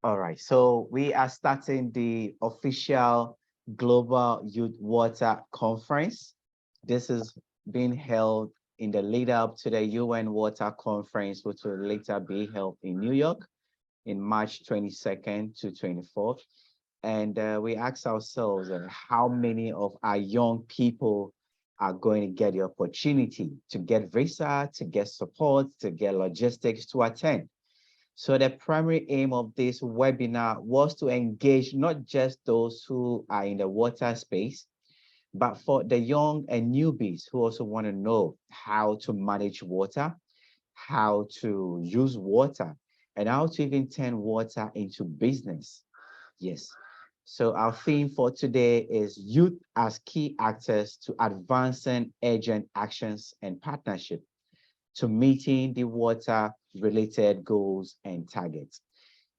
All right, so we are starting the official Global Youth Water Conference. This is being held in the lead up to the UN Water Conference, which will later be held in New York in March 22nd to 24th. And we ask ourselves how many of our young people are going to get the opportunity to get visa, to get support, to get logistics to attend. So the primary aim of this webinar was to engage not just those who are in the water space, but for the young and newbies who also want to know how to manage water, how to use water, and how to even turn water into business. Yes. So our theme for today is youth as key actors to advancing urgent actions and partnership to meeting the water related goals and targets.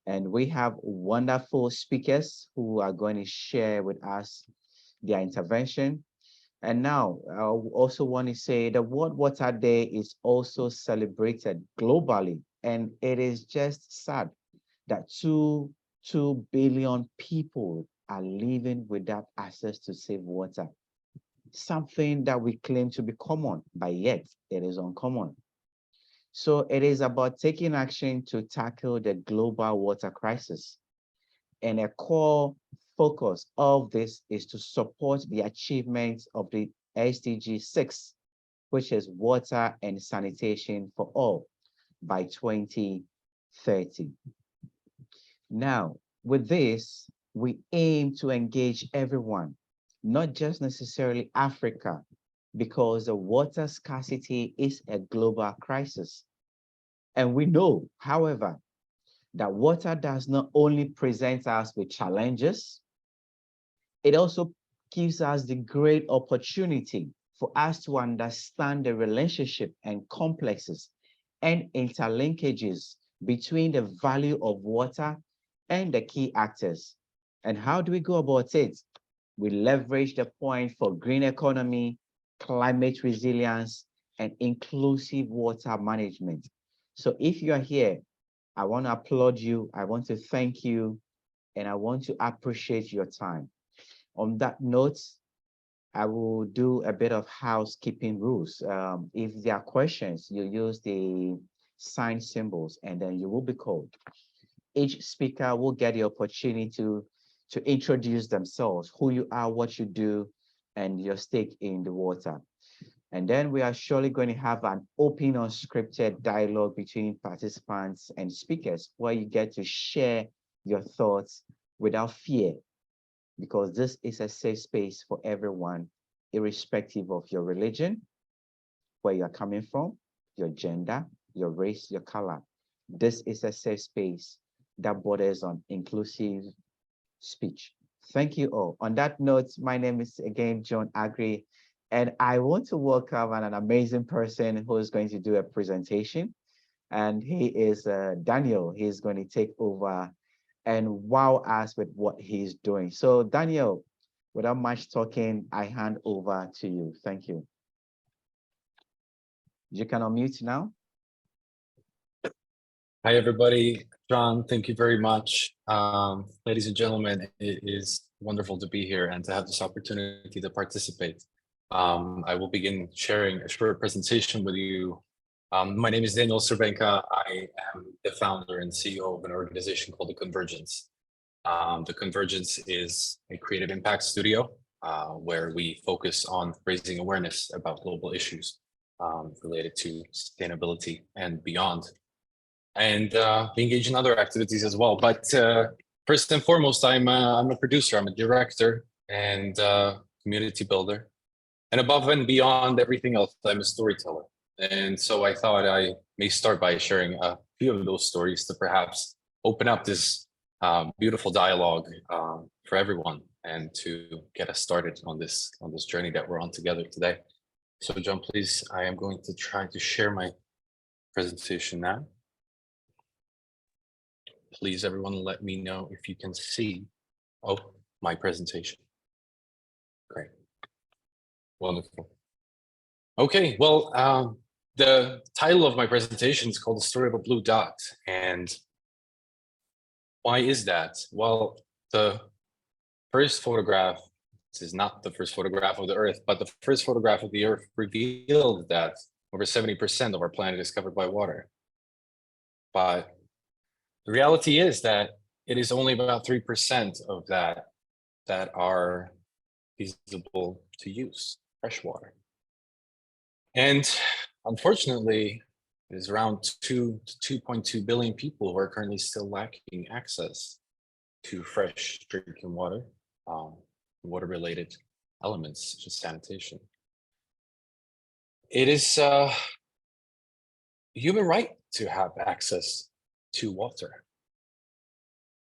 And we have wonderful speakers who are going to share with us their intervention. And now I also want to say the World Water Day is also celebrated globally. And it is just sad that 2 billion people are living without access to safe water. Something that we claim to be common, but yet it is uncommon. So it is about taking action to tackle the global water crisis. And a core focus of this is to support the achievements of the SDG 6, which is water and sanitation for all by 2030. Now, with this, we aim to engage everyone, not just necessarily Africa, because the water scarcity is a global crisis. And we know, however, that water does not only present us with challenges, it also gives us the great opportunity for us to understand the relationship and complexes and interlinkages between the value of water and the key actors. And how do we go about it? We leverage the point for green economy, climate resilience, and inclusive water management. So if you are here, I want to applaud you, I want to thank you, and I want to appreciate your time. On that note, I will do a bit of housekeeping rules. If there are questions, you use the sign symbols and then you will be called. Each speaker will get the opportunity to introduce themselves, who you are, what you do, and your stake in the water. And then we are surely going to have an open, unscripted dialogue between participants and speakers where you get to share your thoughts without fear, because this is a safe space for everyone, irrespective of your religion, where you're coming from, your gender, your race, your color. This is a safe space that borders on inclusive speech. Thank you all. On that note, my name is again John Agri, and I want to welcome an amazing person who is going to do a presentation. And he is Daniel. He's going to take over and wow us with what he's doing. So Daniel, without much talking, I hand over to you. Thank you. You can unmute now. Hi, everybody. John, thank you very much. Ladies and gentlemen, it is wonderful to be here and to have this opportunity to participate. I will begin sharing a short presentation with you. My name is Daniel CERVENKA. I am the founder and CEO of an organization called the Convergence. The Convergence is a creative impact studio where we focus on raising awareness about global issues related to sustainability and beyond. And we engage in other activities as well. But first and foremost, I'm a producer, I'm a director and community builder. And above and beyond everything else, I'm a storyteller. And so I thought I may start by sharing a few of those stories to perhaps open up this beautiful dialogue for everyone and to get us started on this journey that we're on together today. So John, please, I am going to try to share my presentation now. Please, everyone, let me know if you can see my presentation. Great. Wonderful. Okay, well, the title of my presentation is called The Story of a Blue Dot. And Why is that? Well, the first photograph, this is not the first photograph of the Earth, but the first photograph of the Earth revealed that over 70% of our planet is covered by water. But the reality is that it is only about 3% of that are feasible to use, fresh water. And unfortunately, there's around 2 to 2.2 billion people who are currently still lacking access to fresh drinking water, water-related elements such as sanitation. It is a human right to have access to water.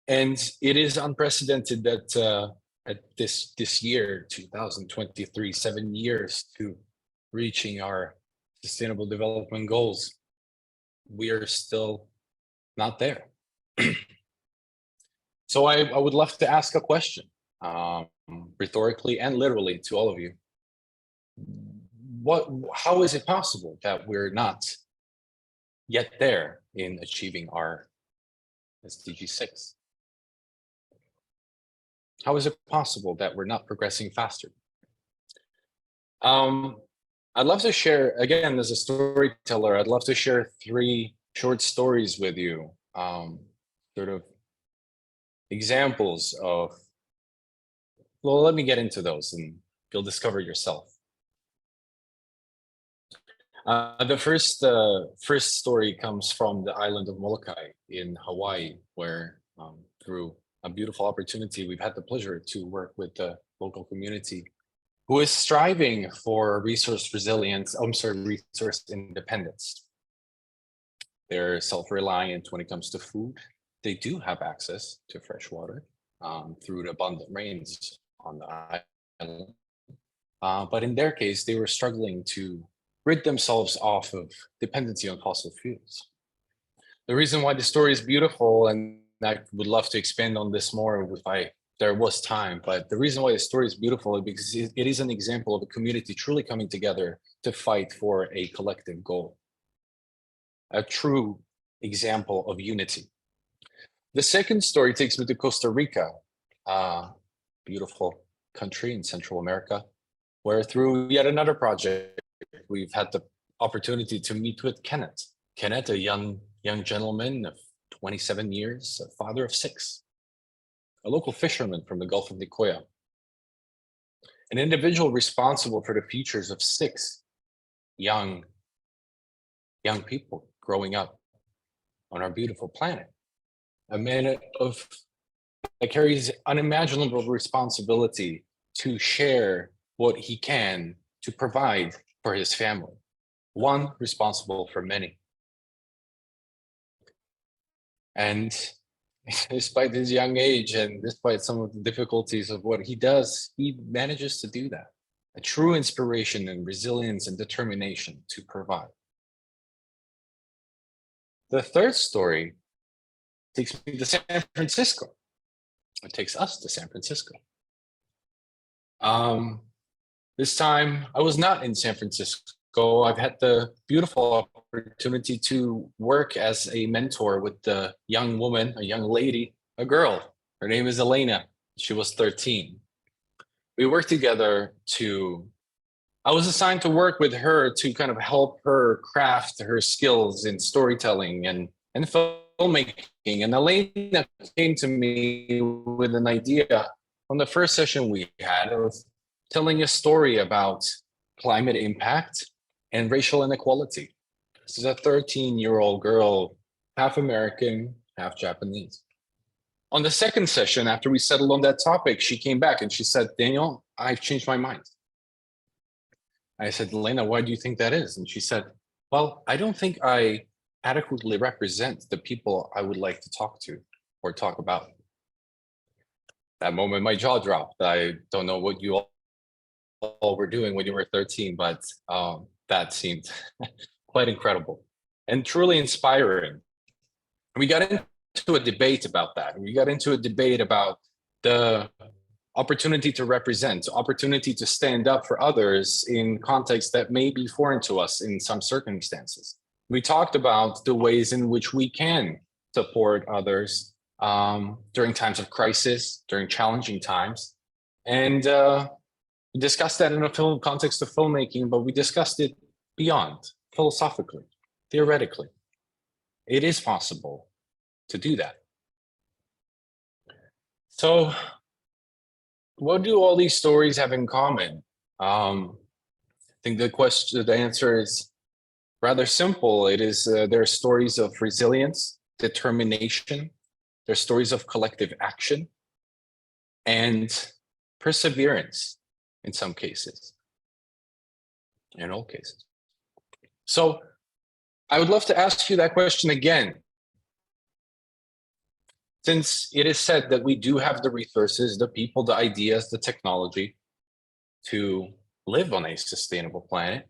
And it is unprecedented that at this year, 2023, 7 years to reaching our Sustainable Development Goals, we are still not there. So I would love to ask a question, rhetorically and literally, to all of you. How is it possible that we're not yet there in achieving our SDG 6? How is it possible that we're not progressing faster? I'd love to share, again, as a storyteller, I'd love to share 3 short stories with you, sort of examples of, well, let me get into those and you'll discover yourself. The first story comes from the island of Molokai in Hawaii, where through a beautiful opportunity, we've had the pleasure to work with the local community who is striving for resource resilience, resource independence. They're self-reliant when it comes to food. They do have access to fresh water through the abundant rains on the island. But in their case, they were struggling to rid themselves off of dependency on fossil fuels. The reason why the story is beautiful, and I would love to expand on this more if there was time, but the reason why the story is beautiful is because it is an example of a community truly coming together to fight for a collective goal. A true example of unity. The second story takes me to Costa Rica, a beautiful country in Central America, where through yet another project, we've had the opportunity to meet with Kenneth. Kenneth, a young gentleman of 27 years, a father of 6, a local fisherman from the Gulf of Nicoya, an individual responsible for the futures of 6 young people growing up on our beautiful planet. A man that carries unimaginable responsibility to share what he can to provide for his family. One responsible for many. And despite his young age and despite some of the difficulties of what he does, he manages to do that. A true inspiration and resilience and determination to provide. The third story takes me to San Francisco. It takes us to San Francisco. This time I was not in San Francisco. I've had the beautiful opportunity to work as a mentor with a young woman, a young lady, a girl. Her name is Elena. She was 13. We worked together I was assigned to work with her to kind of help her craft her skills in storytelling and filmmaking. And Elena came to me with an idea on the first session we had of telling a story about climate impact and racial inequality. This is a 13-year-old girl, half American, half Japanese. On the second session, after we settled on that topic, she came back and she said, Daniel, I've changed my mind. I said, Elena, why do you think that is? And she said, well, I don't think I adequately represent the people I would like to talk to or talk about. That moment, my jaw dropped. I don't know what you all were doing when you were 13, but that seemed quite incredible and truly inspiring. We got into a debate about that. We got into a debate about the opportunity to represent, opportunity to stand up for others in contexts that may be foreign to us in some circumstances. We talked about the ways in which we can support others during times of crisis, during challenging times. And we discussed that in a film context of filmmaking, but we discussed it beyond, philosophically, theoretically. It is possible to do that. So what do all these stories have in common? I think the answer is rather simple. It is, there are stories of resilience, determination, there are stories of collective action, and perseverance in some cases, in all cases. So I would love to ask you that question again. Since it is said that we do have the resources, the people, the ideas, the technology to live on a sustainable planet,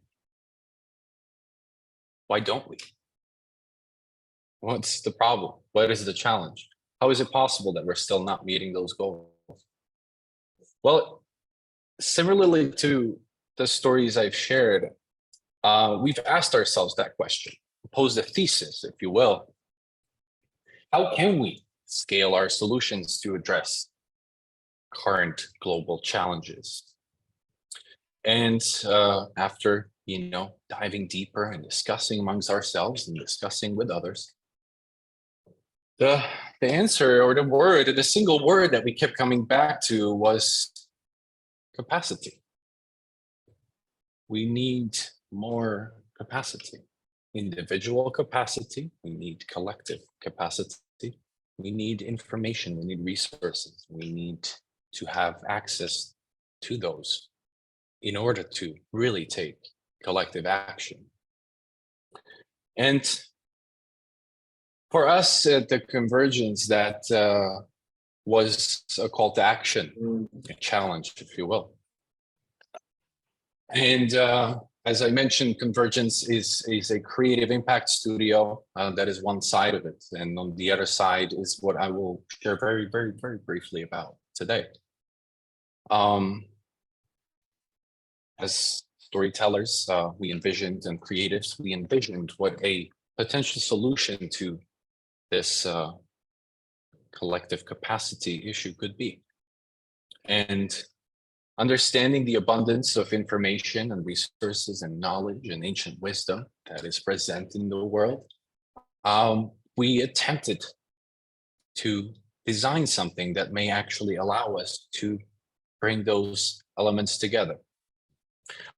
why don't we? What's the problem? What is the challenge? How is it possible that we're still not meeting those goals? Well, similarly to the stories I've shared, we've asked ourselves that question, posed a thesis, if you will. How can we scale our solutions to address current global challenges? And after, diving deeper and discussing amongst ourselves and discussing with others, the answer, or the single word that we kept coming back to was capacity. We need more capacity, individual capacity. We need collective capacity. We need information. We need resources. We need to have access to those in order to really take collective action. And for us at the Convergence, that was a call to action, a challenge, if you will. And as I mentioned, Convergence is a creative impact studio. That is one side of it. And on the other side is what I will share very, very, very briefly about today. As storytellers, we envisioned, and creatives, we envisioned what a potential solution to this collective capacity issue could be. And understanding the abundance of information and resources and knowledge and ancient wisdom that is present in the world, we attempted to design something that may actually allow us to bring those elements together.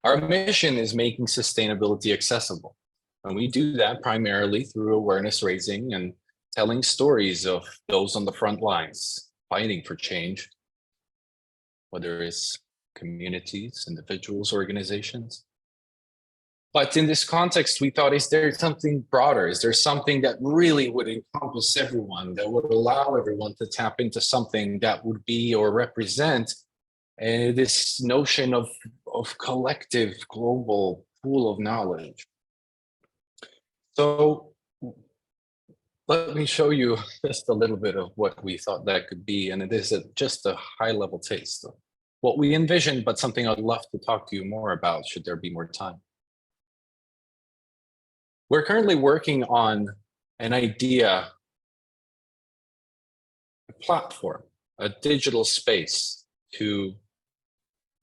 Our mission is making sustainability accessible, and we do that primarily through awareness raising and telling stories of those on the front lines fighting for change, whether it's communities, individuals, organizations. But in this context, we thought, is there something broader? Is there something that really would encompass everyone, that would allow everyone to tap into something that would be or represent this notion of collective global pool of knowledge? So let me show you just a little bit of what we thought that could be. And it is just a high level taste of what we envisioned, but something I'd love to talk to you more about should there be more time. We're currently working on an idea, a platform, a digital space to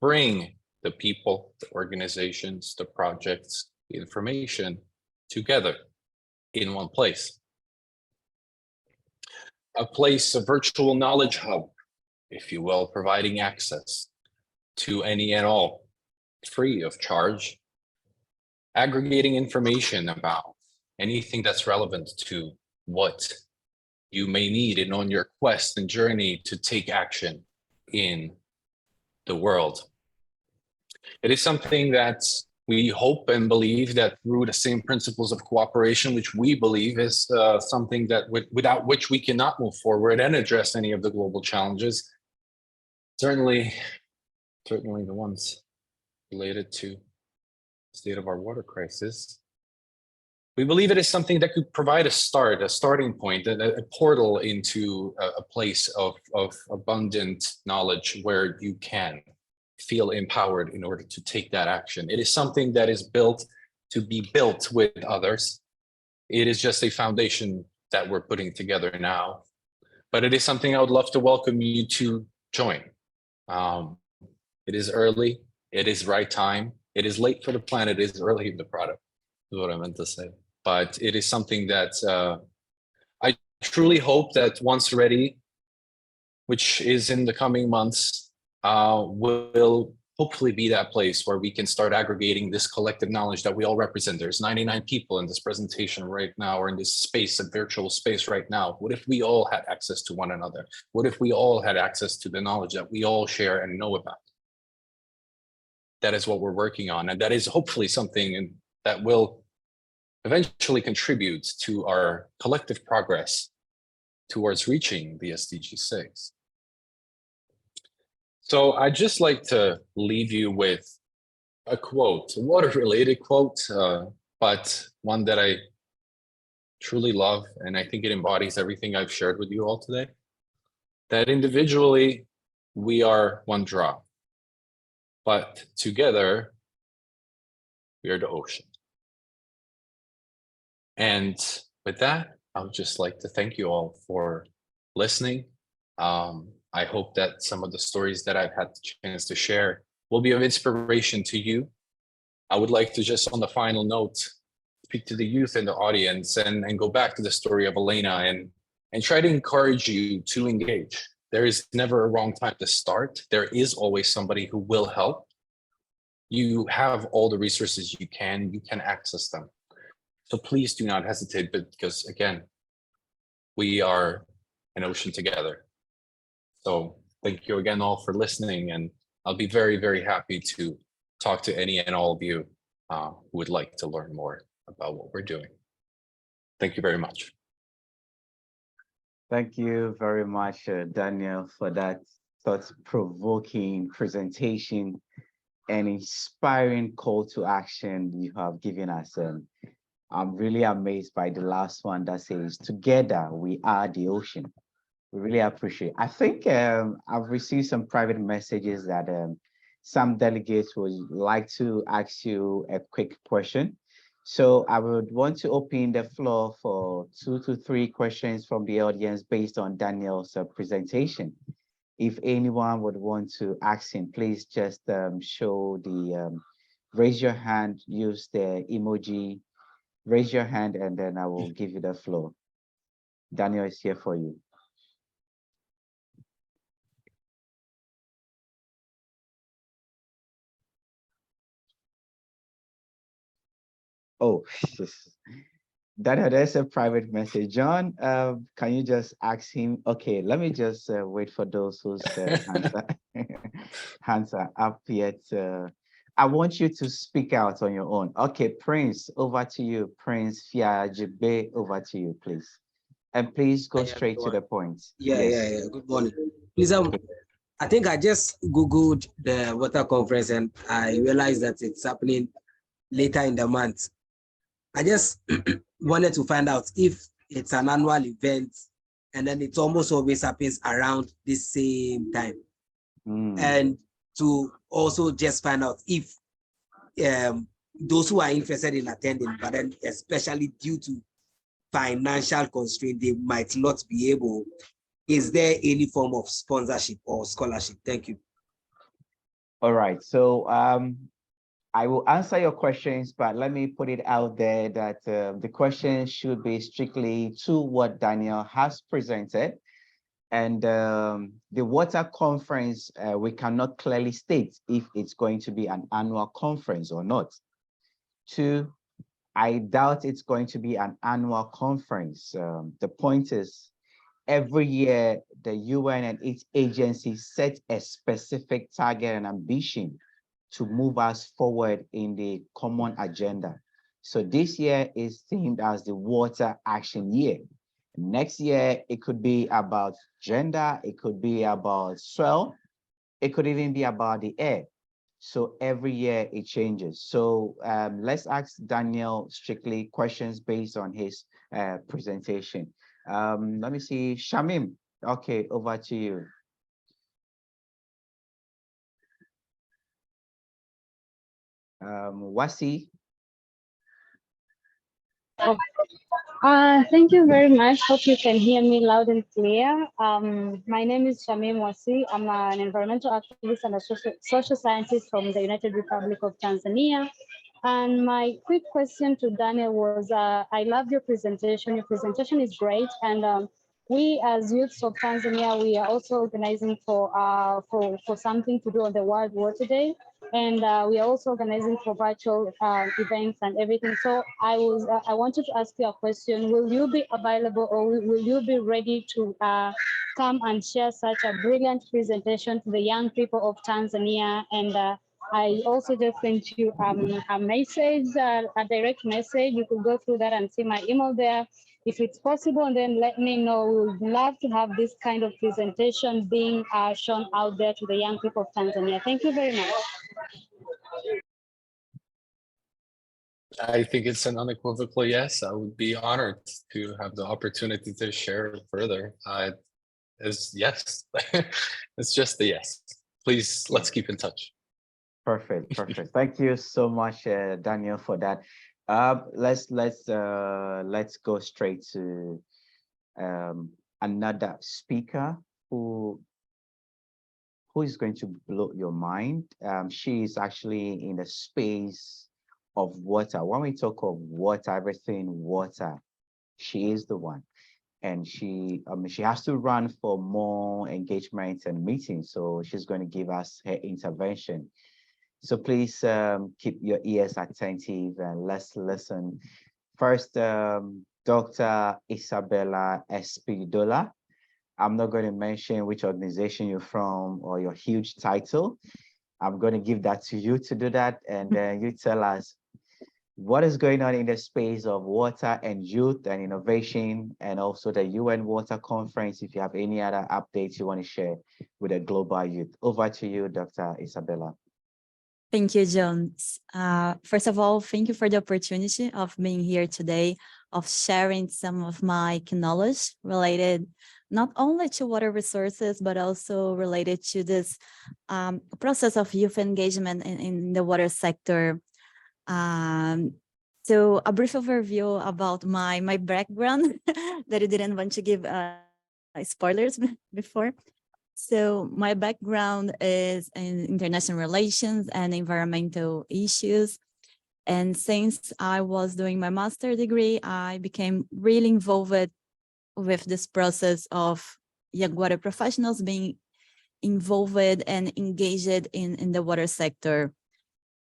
bring the people, the organizations, the projects, the information together in one place. A place, a virtual knowledge hub, if you will, providing access to any and all, free of charge, aggregating information about anything that's relevant to what you may need and on your quest and journey to take action in the world. It is something that we hope and believe that through the same principles of cooperation, which we believe is something that without which we cannot move forward and address any of the global challenges, certainly the ones related to the state of our water crisis. We believe it is something that could provide a starting point, a portal into a place of abundant knowledge where you can feel empowered in order to take that action. It is something that is built to be built with others. It is just a foundation that we're putting together now. but it is something I would love to welcome you to join. It is early, it is right time, it is late for the planet, it is early in the product, is what I meant to say. But it is something that I truly hope that once ready, which is in the coming months, will hopefully be that place where we can start aggregating this collective knowledge that we all represent. There's 99 people in this presentation right now, or in this space, a virtual space right now. What if we all had access to one another? What if we all had access to the knowledge that we all share and know about? That is what we're working on. And that is hopefully something that will eventually contribute to our collective progress towards reaching the SDG 6. So I'd just like to leave you with a quote, a water-related quote, but one that I truly love, and I think it embodies everything I've shared with you all today. That individually, we are one drop, but together, we are the ocean. And with that, I would just like to thank you all for listening. I hope that some of the stories that I've had the chance to share will be of inspiration to you. I would like to just on the final note, speak to the youth in the audience and go back to the story of Elena and try to encourage you to engage. There is never a wrong time to start. There is always somebody who will help. You have all the resources you can access them. So please do not hesitate, because again, we are an ocean together. So thank you again all for listening, and I'll be very, very happy to talk to any and all of you who would like to learn more about what we're doing. Thank you very much. Thank you very much, Daniel, for that thought-provoking presentation and inspiring call to action you have given us. I'm really amazed by the last one that says, together we are the ocean. We really appreciate it. I think I've received some private messages that some delegates would like to ask you a quick question. So I would want to open the floor for 2 to 3 questions from the audience based on Daniel's presentation. If anyone would want to ask him, please just show the raise your hand, use the emoji, raise your hand, and then I will give you the floor. Daniel is here for you. Oh, that's a private message. John, can you just ask him? Okay, let me just wait for those whose hands are up yet. I want you to speak out on your own. Okay, Prince, over to you. Prince Fiajibe, over to you, please. And please go straight to the point. Yeah. Good morning. Please, I think I just Googled the water conference and I realized that it's happening later in the month. I just wanted to find out if it's an annual event and then it almost always happens around the same time. And to also just find out if those who are interested in attending, but then especially due to financial constraint, they might not be able. Is there any form of sponsorship or scholarship? Thank you. All right, so I will answer your questions, but let me put it out there that the questions should be strictly to what Daniel has presented. And the water conference, we cannot clearly state if it's going to be an annual conference or not. 2, I doubt it's going to be an annual conference. The point is, every year, the UN and its agencies set a specific target and ambition to move us forward in the common agenda. So this year is themed as the Water Action Year. Next year, it could be about gender, it could be about soil, it could even be about the air. So every year it changes. So let's ask Daniel strictly questions based on his presentation. Let me see, Shamim, okay, over to you. Wasi. Thank you very much. Hope you can hear me loud and clear. My name is Shamim Wasi. I'm an environmental activist and a social scientist from the United Republic of Tanzania. And my quick question to Daniel was, I loved your presentation. Your presentation is great. And we as youths of Tanzania, we are also organizing for something to do on the World Water Day. And we are also organizing for virtual events and everything. So I wanted to ask you a question. Will you be available, or will you be ready to come and share such a brilliant presentation to the young people of Tanzania? And I also just sent you a message, a direct message. You could go through that and see my email there. If it's possible, and then let me know. We would love to have this kind of presentation being shown out there to the young people of Tanzania. Thank you very much. I think it's an unequivocal yes. I would be honored to have the opportunity to share further. It's yes. It's just a yes. Please, let's keep in touch. Perfect, perfect. Thank you so much, Daniel, for that. Let's go straight to another speaker who is going to blow your mind. She is actually in the space of water. When we talk of water, everything water, she is the one. And she has to run for more engagements and meetings. So she's going to give us her intervention. So please keep your ears attentive and let's listen. First, Dr. Isabella Espidola. I'm not going to mention which organization you're from or your huge title. I'm going to give that to you to do that. And then you tell us what is going on in the space of water and youth and innovation, and also the UN Water Conference. If you have any other updates you want to share with the global youth. Over to you, Dr. Isabella. Thank you, John. First of all, thank you for the opportunity of being here today, of sharing some of my knowledge related not only to water resources, but also related to this process of youth engagement in the water sector. So a brief overview about my background that I didn't want to give spoilers before. So my background is in international relations and environmental issues. And since I was doing my master's degree, I became really involved with this process of young water professionals being involved and engaged in the water sector.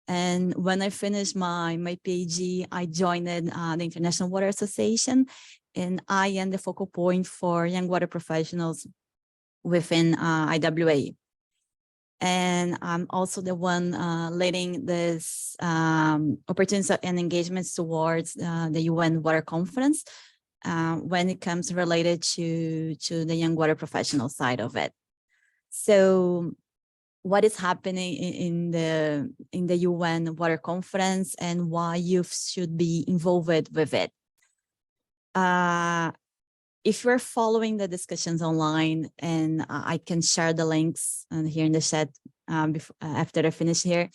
And when I finished my PhD, I joined the International Water Association, and I am the focal point for young water professionals within IWA. And I'm also the one leading this opportunities and engagements towards the UN Water Conference when it comes related to the young water professional side of it. So what is happening in the UN Water Conference and why youth should be involved with it? If you're following the discussions online, and I can share the links here in the chat after I finish here,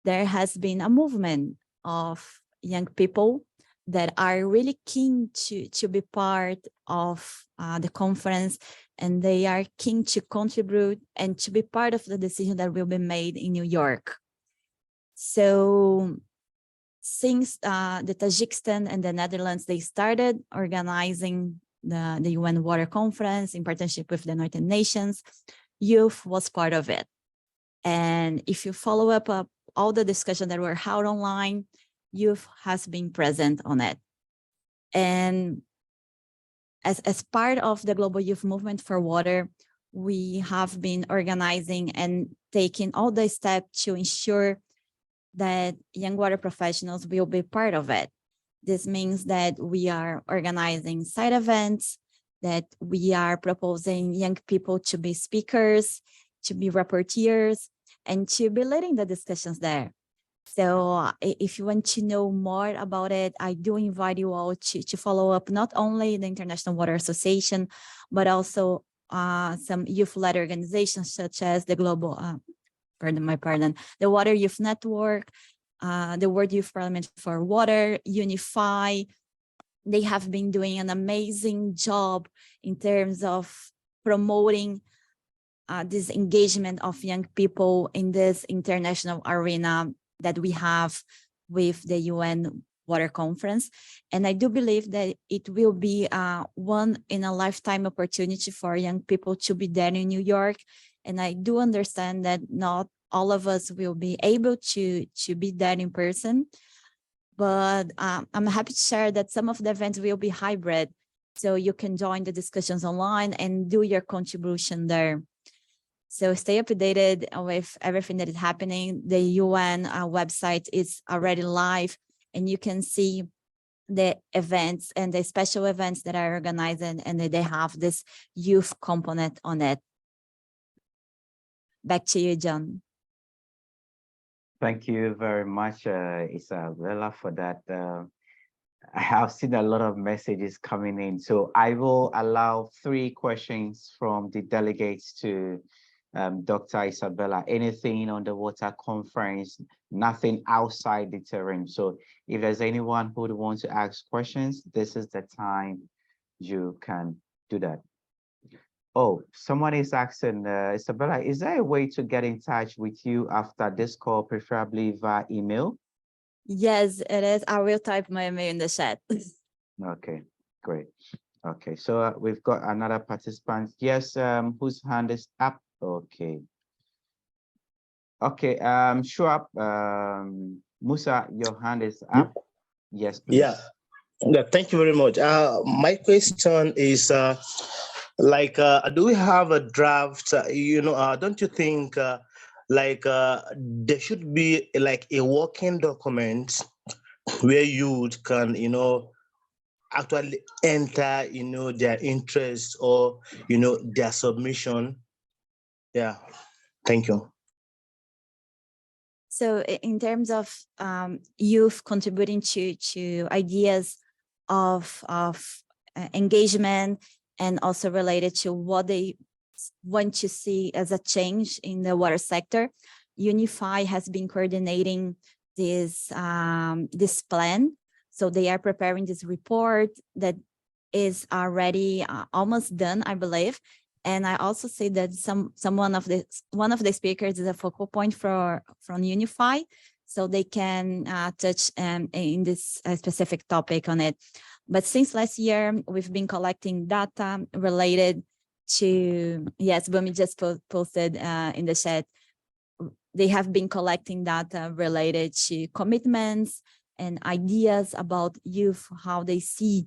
there has been a movement of young people that are really keen to be part of the conference, and they are keen to contribute and to be part of the decision that will be made in New York. So since the Tajikistan and the Netherlands, they started organizing the UN Water Conference in partnership with the United Nations, youth was part of it. And if you follow up all the discussions that were held online, youth has been present on it. And as part of the Global Youth Movement for Water, we have been organizing and taking all the steps to ensure that young water professionals will be part of it. This means that we are organizing side events, that we are proposing young people to be speakers, to be rapporteurs, and to be leading the discussions there. So if you want to know more about it, I do invite you all to follow up not only the International Water Association, but also some youth-led organizations such as the the Water Youth Network, the World Youth Parliament for Water, Unify, they have been doing an amazing job in terms of promoting this engagement of young people in this international arena that we have with the UN Water Conference. And I do believe that it will be one in a lifetime opportunity for young people to be there in New York. And I do understand that not all of us will be able to be there in person, but I'm happy to share that some of the events will be hybrid. So you can join the discussions online and do your contribution there. So stay updated with everything that is happening. The UN website is already live, and you can see the events and the special events that are organized, and they have this youth component on it. Back to you, John. Thank you very much, Isabella, for that. I have seen a lot of messages coming in, so I will allow 3 questions from the delegates to Dr. Isabella. Anything on the water conference, nothing outside the terrain. So if there's anyone who would want to ask questions, this is the time you can do that. Oh, someone is asking, Isabella, is there a way to get in touch with you after this call, preferably via email? Yes, it is. I will type my email in the chat. Okay, great. Okay, so we've got another participant. Yes, whose hand is up? Okay. Okay, sure. Musa, your hand is up. Yes, please. Yeah, thank you very much. My question is, do we have a draft? Don't you think there should be like a working document where youth can, actually enter, their interest or, their submission? Yeah, thank you. So in terms of youth contributing to ideas of engagement, and also related to what they want to see as a change in the water sector, Unify has been coordinating this this plan. So they are preparing this report that is already almost done, I believe. And I also say that one of the speakers is a focal point from Unify, so they can touch in this specific topic on it. But since last year, we've been collecting data related to, yes, Bumi just posted in the chat. They have been collecting data related to commitments and ideas about youth, how they see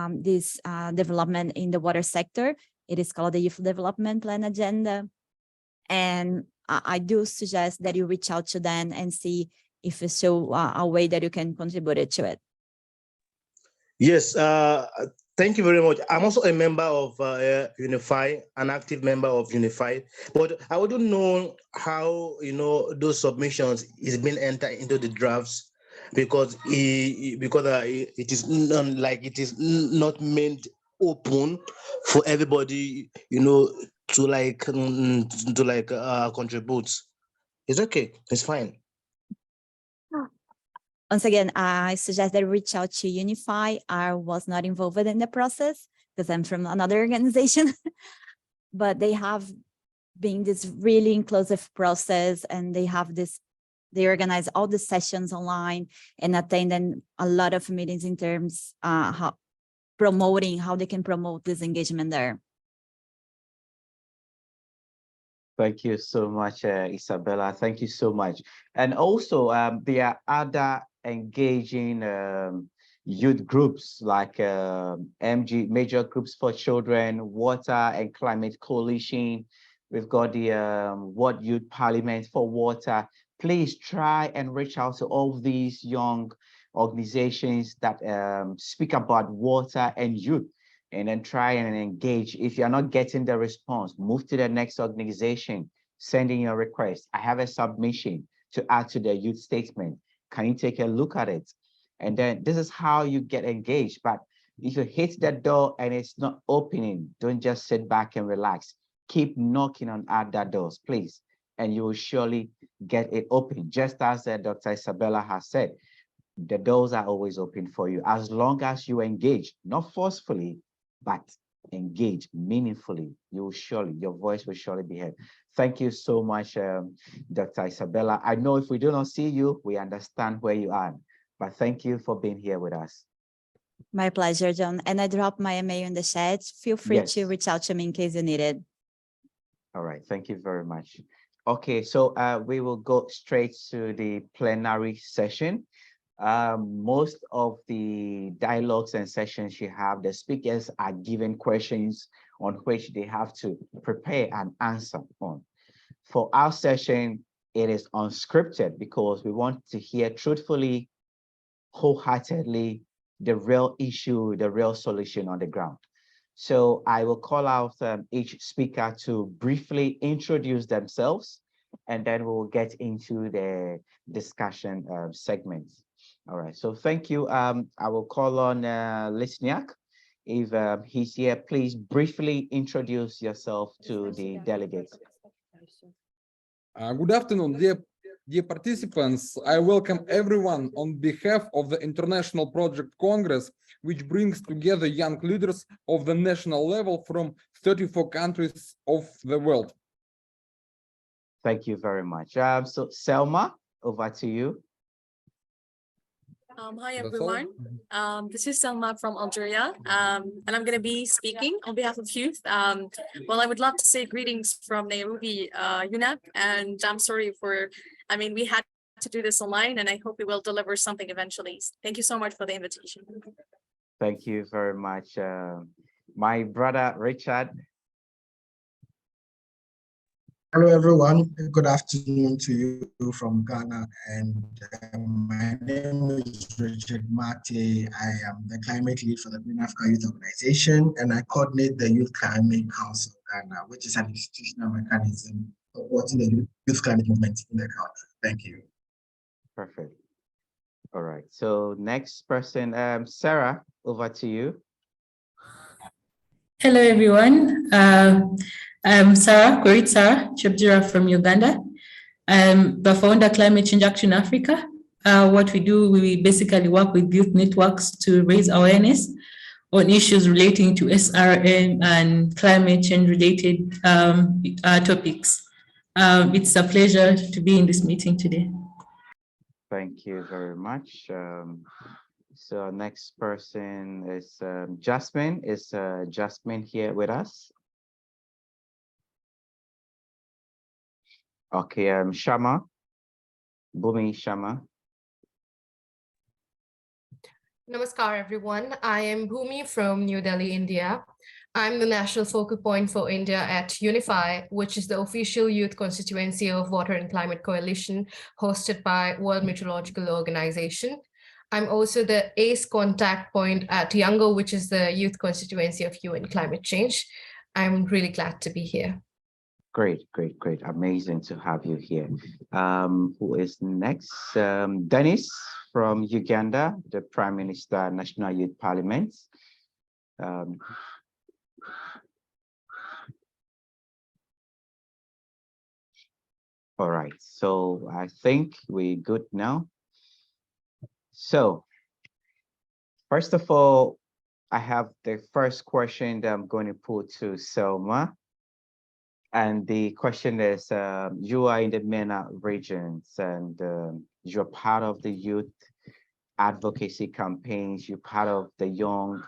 this development in the water sector. It is called the Youth Development Plan Agenda. And I do suggest that you reach out to them and see if it's still a way that you can contribute to it. Yes, thank you very much. I'm also a member of Unify, an active member of Unify, but I wouldn't know how, those submissions is being entered into the drafts, because it is not meant open for everybody, to contribute. It's okay, it's fine. Once again, I suggest that you reach out to Unify. I was not involved in the process because I'm from another organization, but they have been this really inclusive process, and they organize all the sessions online and attend a lot of meetings in terms promoting how they can promote this engagement there. Thank you so much, Isabella. Thank you so much. And also, there are other engaging youth groups like MG, Major Groups for Children, Water and Climate Coalition. We've got the World Youth Parliament for Water. Please try and reach out to all these young organizations that speak about water and youth, and then try and engage. If you're not getting the response, move to the next organization, send in your request. I have a submission to add to the youth statement. Can you take a look at it? And then this is how you get engaged. But if you hit that door and it's not opening, don't just sit back and relax. Keep knocking on other doors, please, and you will surely get it open. Just as Dr. Isabella has said, the doors are always open for you as long as you engage, not forcefully, but engage meaningfully. Your voice will surely be heard. Thank you so much, Dr. Isabella. I know if we do not see you, we understand where you are, but thank you for being here with us. My pleasure, John. And I dropped my email in the chat. Feel free to reach out to me in case you need it. All right, thank you very much. Okay, so we will go straight to the plenary session. Most of the dialogues and sessions you have, the speakers are given questions on which they have to prepare an answer on. For our session, it is unscripted because we want to hear truthfully, wholeheartedly, the real issue, the real solution on the ground. So I will call out each speaker to briefly introduce themselves, and then we'll get into the discussion segments. All right, so thank you. I will call on LISNIAK. If he's here, please briefly introduce yourself to the delegates. Good afternoon, dear participants. I welcome everyone on behalf of the International Project Congress, which brings together young leaders of the national level from 34 countries of the world. Thank you very much. So SELMA, over to you. Hi, everyone. This is Selma from Algeria, and I'm going to be speaking on behalf of youth. Well, I would love to say greetings from Nairobi, UNEP, and I'm sorry we had to do this online, and I hope we will deliver something eventually. Thank you so much for the invitation. Thank you very much. My brother, Richard. Hello, everyone. Good afternoon to you from Ghana. And my name is Richard Mate. I am the climate lead for the Green Africa Youth Organization, and I coordinate the Youth Climate Council of Ghana, which is an institutional mechanism supporting the youth climate movement in the country. Thank you. Perfect. All right. So next person, Sarah, over to you. Hello, everyone. I'm Sarah Chebjira from Uganda. I'm the founder of Climate Change Action Africa. What we do, we basically work with youth networks to raise awareness on issues relating to SRM and climate change related topics. It's a pleasure to be in this meeting today. Thank you very much. So next person is Jasmine. Is Jasmine here with us? Okay, Shama, Bhumi Shama. Namaskar, everyone. I am Bhumi from New Delhi, India. I'm the national focal point for India at UNIFY, which is the official youth constituency of Water and Climate Coalition hosted by World Meteorological Organization. I'm also the ACE contact point at YOUNGO, which is the youth constituency of UN Climate Change. I'm really glad to be here. Great. Amazing to have you here. Who is next? DENISE from Uganda, the Prime Minister, National Youth Parliament. All right, so I think we're good now. So, first of all, I have the first question that I'm going to put to Selma. And the question is, you are in the MENA regions and you're part of the youth advocacy campaigns, you're part of the young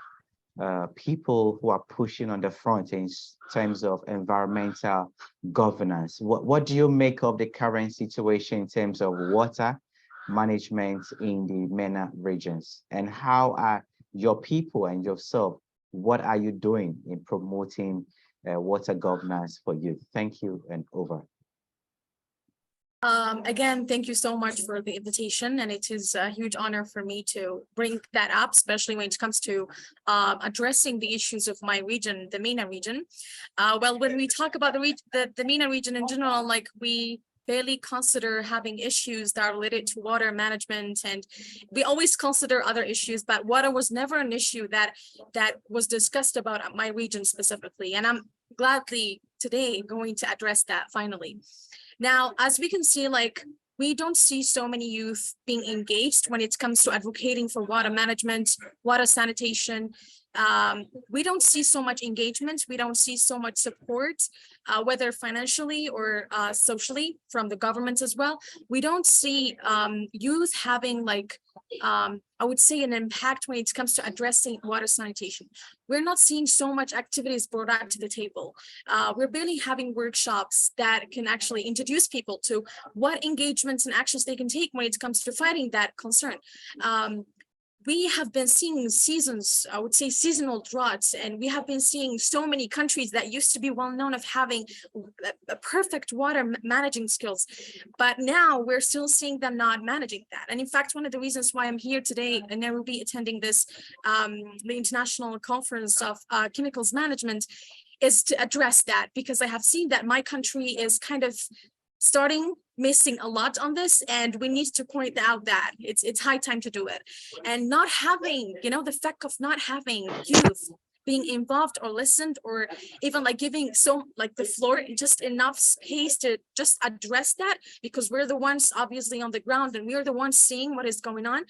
people who are pushing on the front in terms of environmental governance. What do you make of the current situation in terms of water management in the MENA regions? And how are your people and yourself, what are you doing in promoting water governance for youth? Thank you, and over. Again, thank you so much for the invitation, and it is a huge honor for me to bring that up, especially when it comes to addressing the issues of my region, the MENA region. Well, when we talk about the MENA region in general, like we barely consider having issues that are related to water management, and we always consider other issues, but water was never an issue that was discussed about my region specifically, and I'm gladly today going to address that finally. Now, as we can see, like we don't see so many youth being engaged when it comes to advocating for water management, water sanitation. We don't see so much engagement. We don't see so much support, whether financially or socially from the government as well. We don't see youth having like, I would say, an impact when it comes to addressing water sanitation. We're not seeing so much activities brought out to the table. We're barely having workshops that can actually introduce people to what engagements and actions they can take when it comes to fighting that concern. We have been seeing seasons, I would say seasonal droughts, and we have been seeing so many countries that used to be well known of having a perfect water managing skills, but now we're still seeing them not managing that. And in fact, one of the reasons why I'm here today in Nairobi attending this, the International Conference of Chemicals Management, is to address that, because I have seen that my country is kind of missing a lot on this, and we need to point out that it's high time to do it. And not having, you know, the fact of not having youth being involved or listened, or even like giving so like the floor, just enough space to just address that, because we're the ones obviously on the ground and we're the ones seeing what is going on.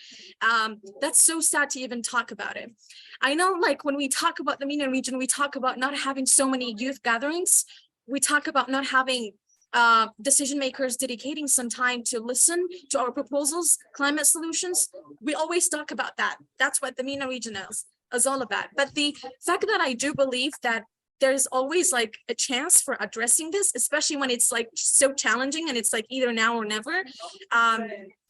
That's so sad to even talk about it. I know, like when we talk about the MENA region, we talk about not having so many youth gatherings. We talk about not having decision makers dedicating some time to listen to our proposals, climate solutions. We always talk about that. That's what the MENA region is all about. But the fact that I do believe that there's always like a chance for addressing this, especially when it's like so challenging and it's like either now or never.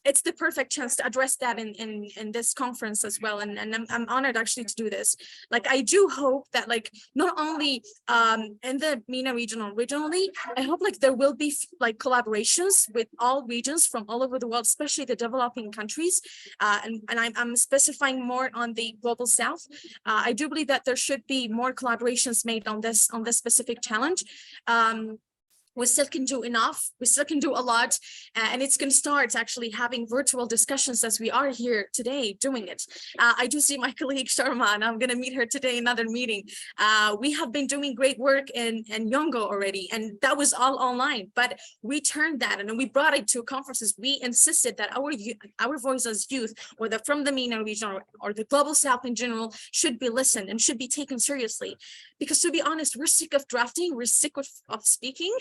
It's the perfect chance to address that in this conference as well. And I'm honored actually to do this. Like, I do hope that like, not only in the MENA region or regionally, I hope like there will be like collaborations with all regions from all over the world, especially the developing countries. And I'm specifying more on the global south. I do believe that there should be more collaborations made on this specific challenge. We still can do enough. We still can do a lot. And it's going to start actually having virtual discussions as we are here today doing it. I do see my colleague Sharma, and I'm going to meet her today in another meeting. We have been doing great work in Yongo already, and that was all online. But we turned that and we brought it to conferences. We insisted that our voice as youth, whether from the MENA region or the global south in general, should be listened and should be taken seriously. Because to be honest, we're sick of drafting, we're sick of speaking,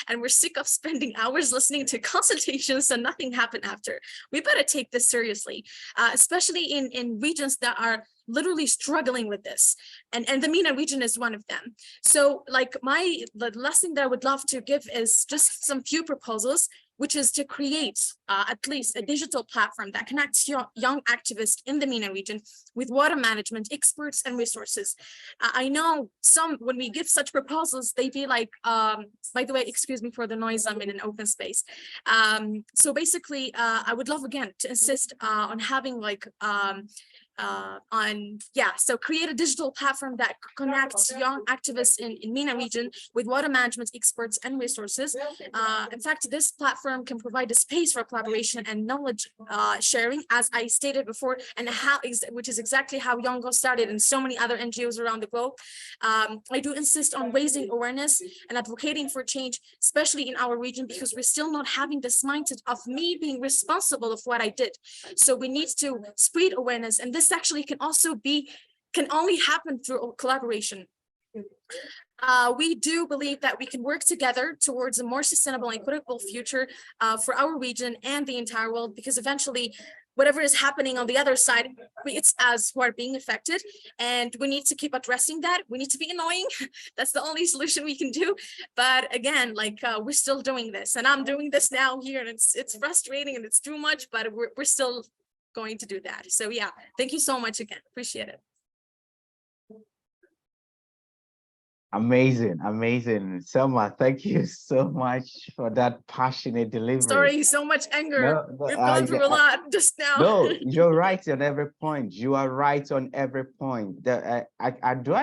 and we're sick of spending hours listening to consultations and nothing happened after. We better take this seriously, especially in regions that are literally struggling with this. And the MENA region is one of them. So like the last thing that I would love to give is just some few proposals, which is to create at least a digital platform that connects young activists in the MENA region with water management experts and resources. I know when we give such proposals, they be like, by the way, excuse me for the noise, I'm in an open space. So basically, I would love again to insist on having like, so create a digital platform that connects young activists in MENA region with water management experts and resources. In fact, this platform can provide a space for collaboration and knowledge sharing, as I stated before, and which is exactly how Yongo started and so many other NGOs around the globe. I do insist on raising awareness and advocating for change, especially in our region, because we're still not having this mindset of me being responsible of what I did. So we need to spread awareness, and this actually can only happen through collaboration. We do believe that we can work together towards a more sustainable and equitable future for our region and the entire world, because eventually whatever is happening on the other side, it's us who are being affected, and we need to keep addressing that. We need to be annoying. That's the only solution we can do. But again, like we're still doing this, and I'm doing this now here, and it's frustrating and it's too much, but we're still going to do that. So yeah, thank you so much again. Appreciate it. Amazing, amazing. Selma, thank you so much for that passionate delivery. Sorry, so much anger. We've gone through a lot just now. No, you're right on every point. You are right on every point. Do I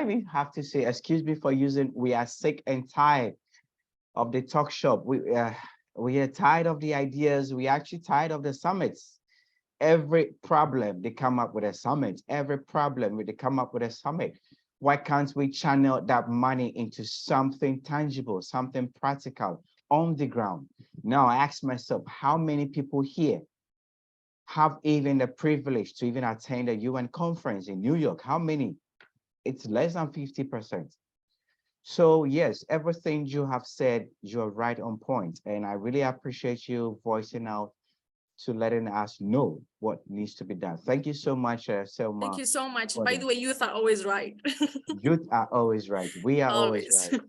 even have to say, excuse me for using, we are sick and tired of the talk shop. We are tired of the ideas. We are actually tired of the summits. Every problem, they come up with a summit. Every problem, they come up with a summit. Why can't we channel that money into something tangible, something practical? on the ground. Now I ask myself, how many people here have even the privilege to even attend a UN conference in New York? How many? It's less than 50%. So yes, everything you have said, you're right on point. And I really appreciate you voicing out to letting us know what needs to be done. Thank you so much, Selma. Thank you so much. By the way, youth are always right. Youth are always right. We are always right.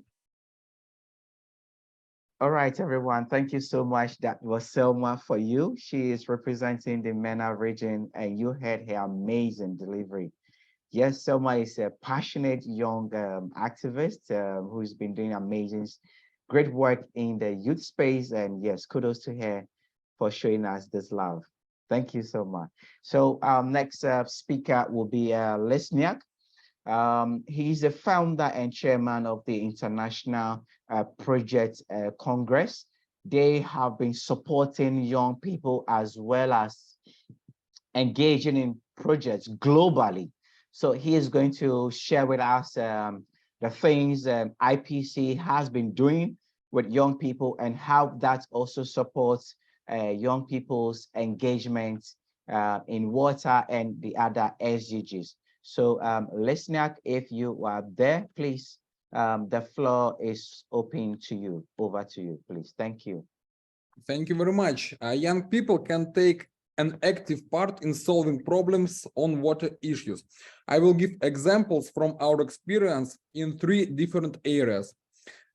All right, everyone. Thank you so much. That was Selma for you. She is representing the MENA region, and you heard her amazing delivery. Yes, Selma is a passionate young activist who's been doing amazing, great work in the youth space. And yes, kudos to her for showing us this love. Thank you so much. So next speaker will be LISNIAK. He's the founder and chairman of the International Project Congress. They have been supporting young people as well as engaging in projects globally. So he is going to share with us the things IPC has been doing with young people and how that also supports young people's engagement in water and the other SDGs. So LISNIAK, if you are there, please, the floor is open to you. Over to you, please. Thank you. Thank you very much. Young people can take an active part in solving problems on water issues. I will give examples from our experience in 3 different areas.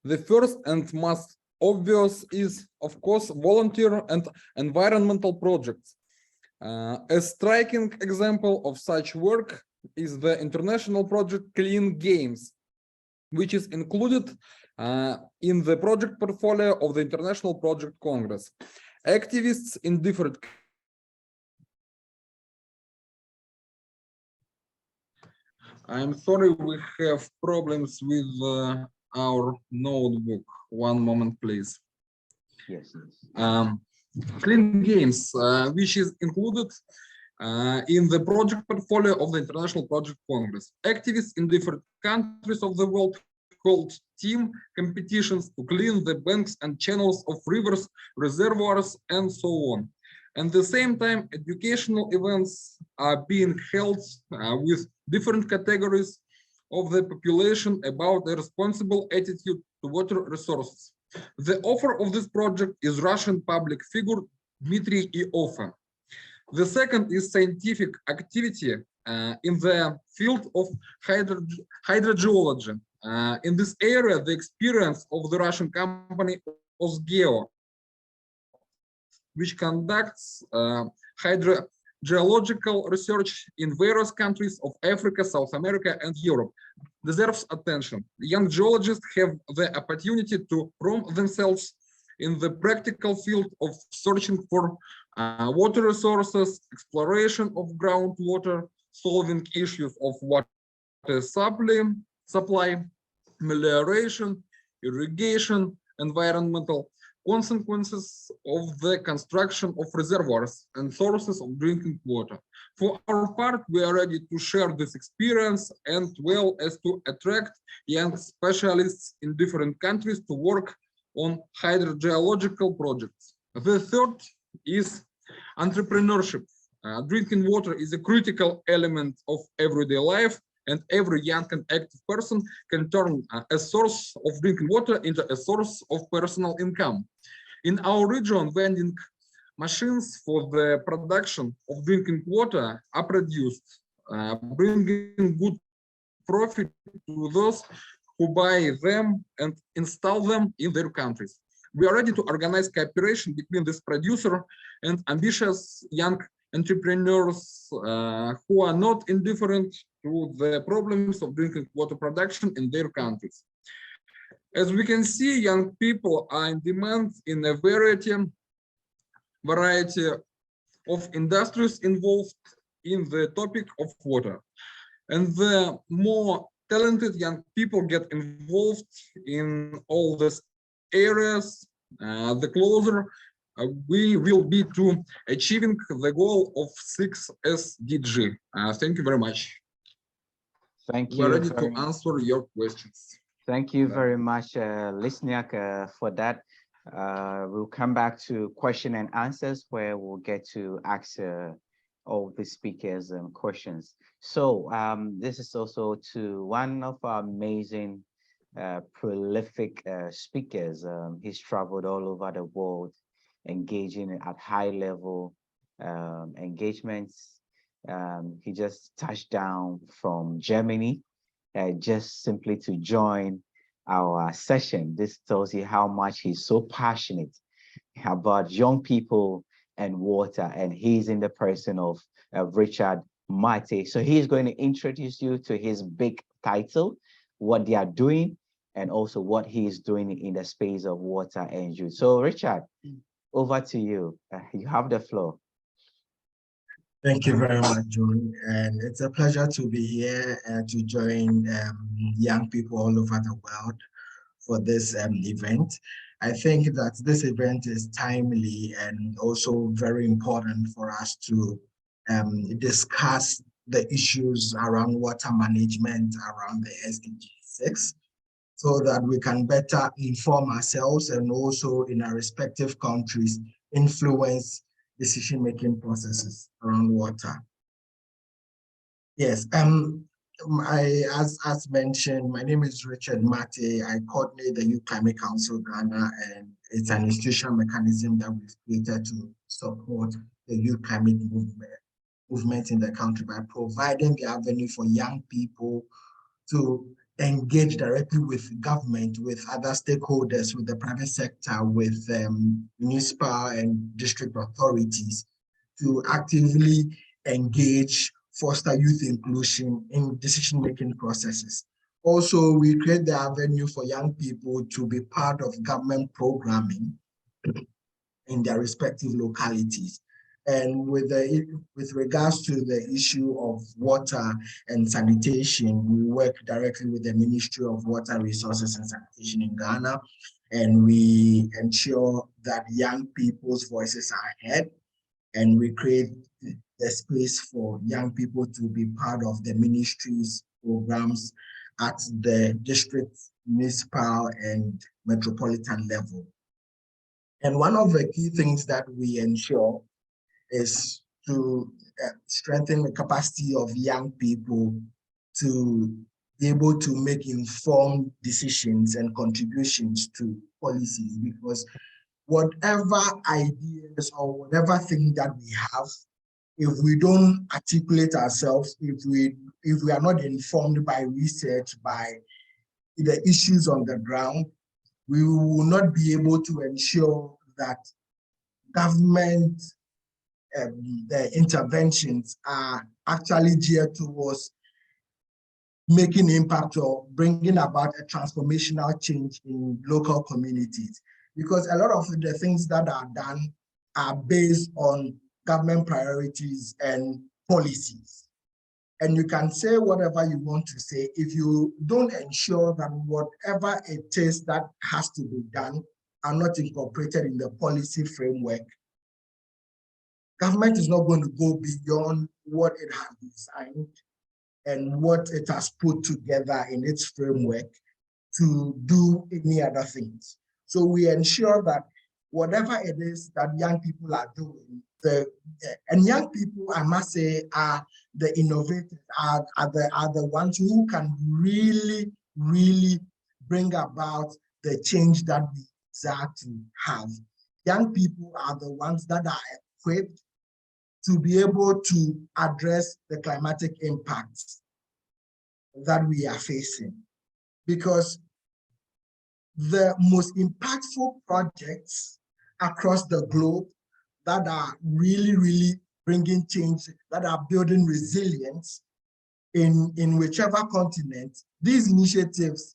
The first and most obvious is, of course, volunteer and environmental projects. A striking example of such work is the international project Clean Games, which is included in the project portfolio of the International Project Congress. Activists in different... I'm sorry, we have problems with our notebook. One moment, please. Yes. Clean Games, which is included in the project portfolio of the International Project Congress. Activists in different countries of the world hold team competitions to clean the banks and channels of rivers, reservoirs, and so on. At the same time, educational events are being held with different categories of the population about a responsible attitude to water resources. The author of this project is Russian public figure Dmitry Ioffa. The second is scientific activity in the field of hydrogeology. In this area, the experience of the Russian company Osgeo, which conducts hydrogeological research in various countries of Africa, South America, and Europe, deserves attention. Young geologists have the opportunity to prove themselves in the practical field of searching for water resources, exploration of groundwater, solving issues of water supply, melioration, irrigation, environmental consequences of the construction of reservoirs and sources of drinking water. For our part, we are ready to share this experience and well as to attract young specialists in different countries to work on hydrogeological projects. The third is entrepreneurship. Drinking water is a critical element of everyday life, and every young and active person can turn a source of drinking water into a source of personal income. In our region, vending machines for the production of drinking water are produced, bringing good profit to those who buy them and install them in their countries. We are ready to organize cooperation between this producer and ambitious young entrepreneurs who are not indifferent to the problems of drinking water production in their countries. As we can see, young people are in demand in a variety of industries involved in the topic of water. And the more talented young people get involved in all these areas, the closer we will be to achieving the goal of 6 SDG. Thank you very much. Thank you. We're ready to answer your questions. Thank you very much, LISNIAK, for that. We'll come back to question and answers where we'll get to ask all the speakers questions. So this is also to one of our amazing, prolific speakers. He's traveled all over the world, engaging at high level engagements. He just touched down from Germany, just simply to join our session. This tells you how much he's so passionate about young people and water, and he's in the person of Richard Mate. So he's going to introduce you to his big title, what they are doing, and also what he is doing in the space of water and youth. So Richard, over to you. You have the floor. Thank you very much, John. And it's a pleasure to be here to join young people all over the world for this event. I think that this event is timely and also very important for us to discuss the issues around water management around the SDG 6, so that we can better inform ourselves and also in our respective countries influence decision-making processes around water. Yes, as mentioned, my name is Richard Mate. I coordinate the Youth Climate Council Ghana, and it's an institutional mechanism that we've created to support the youth climate movement in the country by providing the avenue for young people to engage directly with government, with other stakeholders, with the private sector, with municipal and district authorities to actively engage, foster youth inclusion in decision-making processes. Also, we create the avenue for young people to be part of government programming in their respective localities. And with regards to the issue of water and sanitation, we work directly with the Ministry of Water Resources and Sanitation in Ghana, and we ensure that young people's voices are heard, and we create the space for young people to be part of the ministry's programs at the district, municipal, and metropolitan level. And one of the key things that we ensure is to strengthen the capacity of young people to be able to make informed decisions and contributions to policies, because whatever ideas or whatever thing that we have, if we don't articulate ourselves, if we are not informed by research, by the issues on the ground, we will not be able to ensure that government the interventions are actually geared towards making impact or bringing about a transformational change in local communities. Because a lot of the things that are done are based on government priorities and policies. And you can say whatever you want to say, if you don't ensure that whatever it is that has to be done are not incorporated in the policy framework, government is not going to go beyond what it has designed and what it has put together in its framework to do any other things. So we ensure that whatever it is that young people are doing, and young people, I must say, are the innovators, are the ones who can really, really bring about the change that we desire to have. Young people are the ones that are equipped to be able to address the climatic impacts that we are facing. Because the most impactful projects across the globe that are really, really bringing change, that are building resilience in whichever continent, these initiatives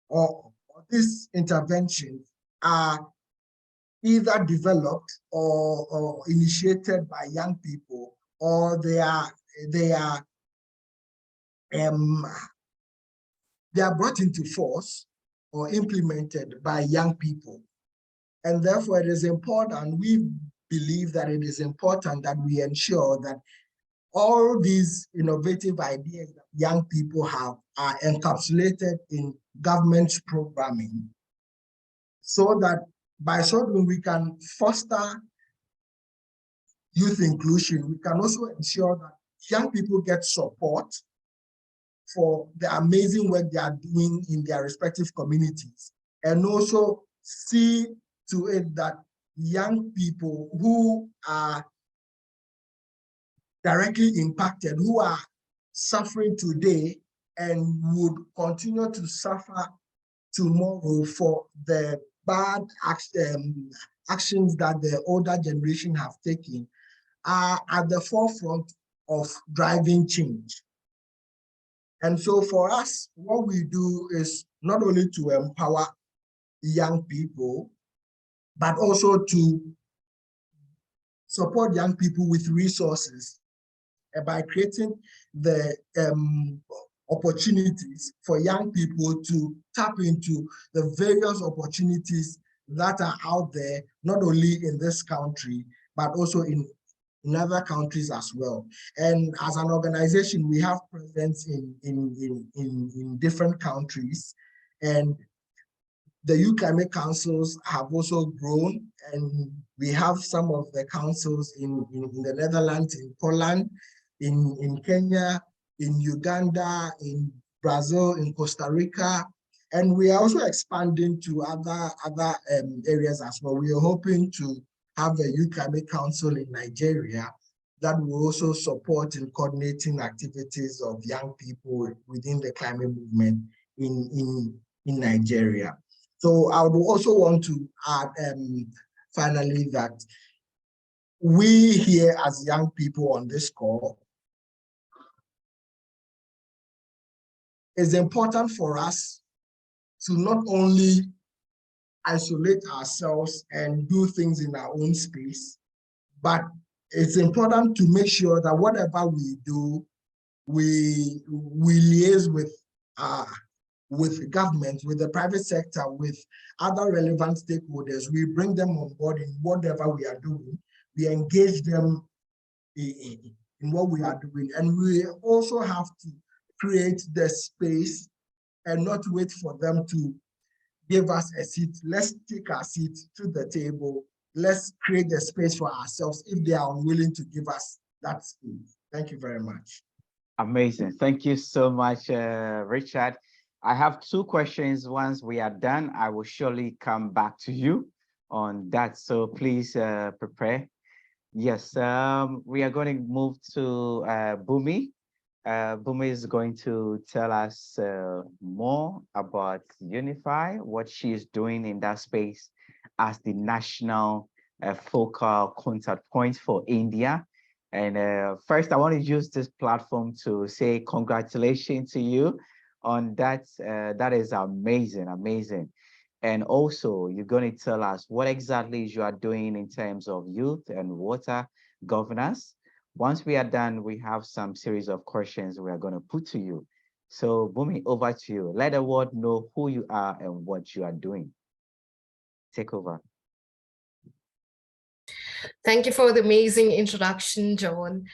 or these interventions are either developed or initiated by young people, or they are brought into force or implemented by young people. And therefore it is important, we believe that it is important that we ensure that all these innovative ideas that young people have are encapsulated in government programming, so that by so doing, we can foster youth inclusion. We can also ensure that young people get support for the amazing work they are doing in their respective communities, and also see to it that young people who are directly impacted, who are suffering today and would continue to suffer tomorrow for the bad actions that the older generation have taken, are at the forefront of driving change. And so for us, what we do is not only to empower young people, but also to support young people with resources by creating the opportunities for young people to tap into the various opportunities that are out there, not only in this country, but also in other countries as well. And as an organization, we have presence in different countries, and the Youth Climate Councils have also grown, and we have some of the councils in the Netherlands, in Poland, in Kenya, in Uganda, in Brazil, in Costa Rica, and we are also expanding to other areas as well. We are hoping to have a Youth Climate Council in Nigeria that will also support in coordinating activities of young people within the climate movement in Nigeria. So I would also want to add finally that we here as young people on this call, it's important for us to not only isolate ourselves and do things in our own space, but it's important to make sure that whatever we do, we liaise with government, with the private sector, with other relevant stakeholders. We bring them on board in whatever we are doing. We engage them in what we are doing. And we also have to create the space and not wait for them to give us a seat. Let's take our seat to the table. Let's create the space for ourselves if they are unwilling to give us that space. Thank you very much. Amazing. Thank you so much, Richard. I have two questions. Once we are done, I will surely come back to you on that. So please prepare. Yes, we are going to move to Bumi. Bumi is going to tell us more about Unify, what she is doing in that space as the national focal contact point for India. And first, I want to use this platform to say congratulations to you on that. That is amazing, amazing. And also, you're going to tell us what exactly you are doing in terms of youth and water governance. Once we are done, we have some series of questions we are going to put to you. So, Bumi, over to you. Let the world know who you are and what you are doing. Take over. Thank you for the amazing introduction, John.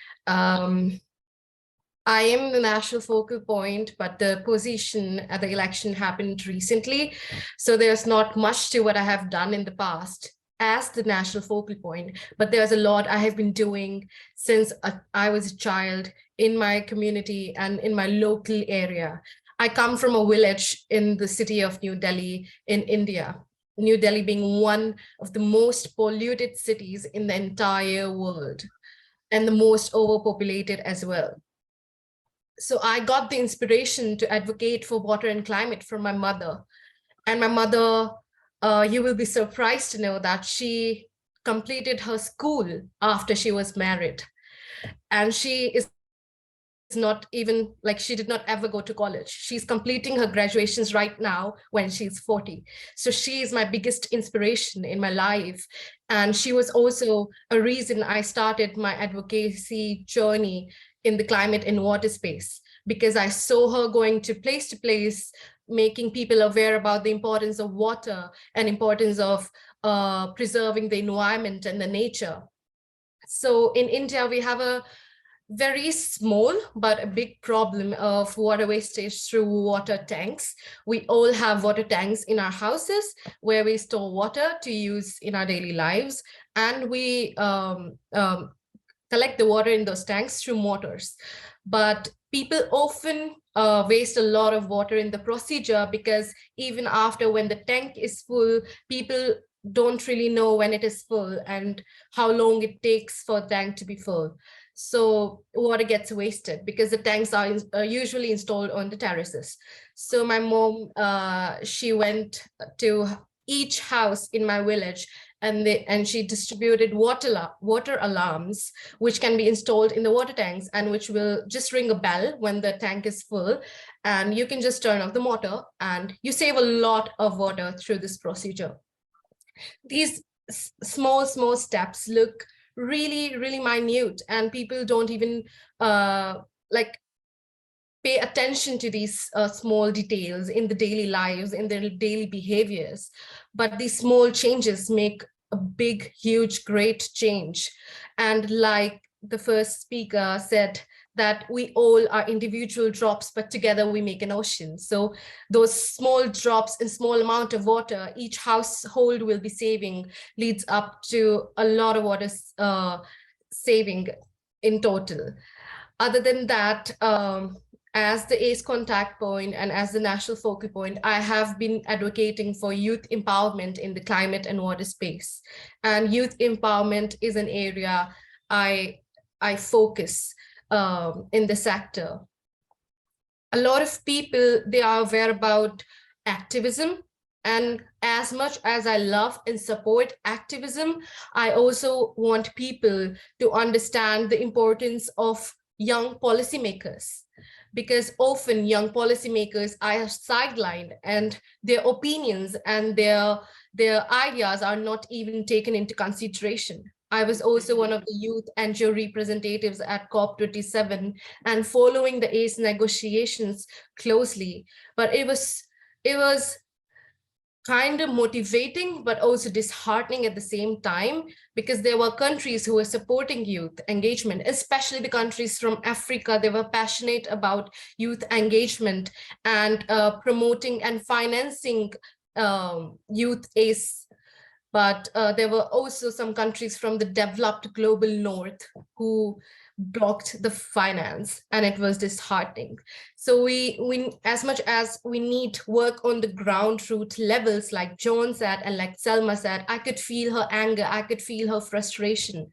I am the national focal point, but the position at the election happened recently. So there's not much to what I have done in the past as the national focal point, but there's a lot I have been doing since I was a child in my community and in my local area. I come from a village in the city of New Delhi in India. New Delhi being one of the most polluted cities in the entire world and the most overpopulated as well. So I got the inspiration to advocate for water and climate from my mother. And my mother, you will be surprised to know that she completed her school after she was married. And she is not even like, she did not ever go to college. She's completing her graduations right now when she's 40. So she is my biggest inspiration in my life. And she was also a reason I started my advocacy journey in the climate and water space, because I saw her going to place, making people aware about the importance of water and importance of preserving the environment and the nature. So in India, we have a very small but a big problem of water wastage through water tanks. We all have water tanks in our houses where we store water to use in our daily lives, and we collect the water in those tanks through motors. But people often waste a lot of water in the procedure, because even after when the tank is full, people don't really know when it is full and how long it takes for the tank to be full. So water gets wasted because the tanks are usually installed on the terraces. So my mom, she went to each house in my village, and she distributed water alarms, which can be installed in the water tanks and which will just ring a bell when the tank is full, and you can just turn off the motor and you save a lot of water through this procedure. These small steps look really minute, and people don't even like pay attention to these small details in the daily lives, in their daily behaviors. But these small changes make a big, huge, great change. And like the first speaker said, that we all are individual drops, but together we make an ocean. So those small drops in small amount of water each household will be saving leads up to a lot of water saving in total. Other than that, as the ACE contact point and as the national focal point, I have been advocating for youth empowerment in the climate and water space. And youth empowerment is an area I focus in the sector. A lot of people, they are aware about activism. And as much as I love and support activism, I also want people to understand the importance of young policymakers, because often young policymakers are sidelined and their opinions and their ideas are not even taken into consideration. I was also one of the youth NGO representatives at COP27 and following the ACE negotiations closely, but it was kind of motivating, but also disheartening at the same time, because there were countries who were supporting youth engagement, especially the countries from Africa. They were passionate about youth engagement and promoting and financing youth ACE. But there were also some countries from the developed global north who blocked the finance, and it was disheartening. So we as much as we need work on the ground root levels, like John said and like Selma said, I could feel her anger, I could feel her frustration.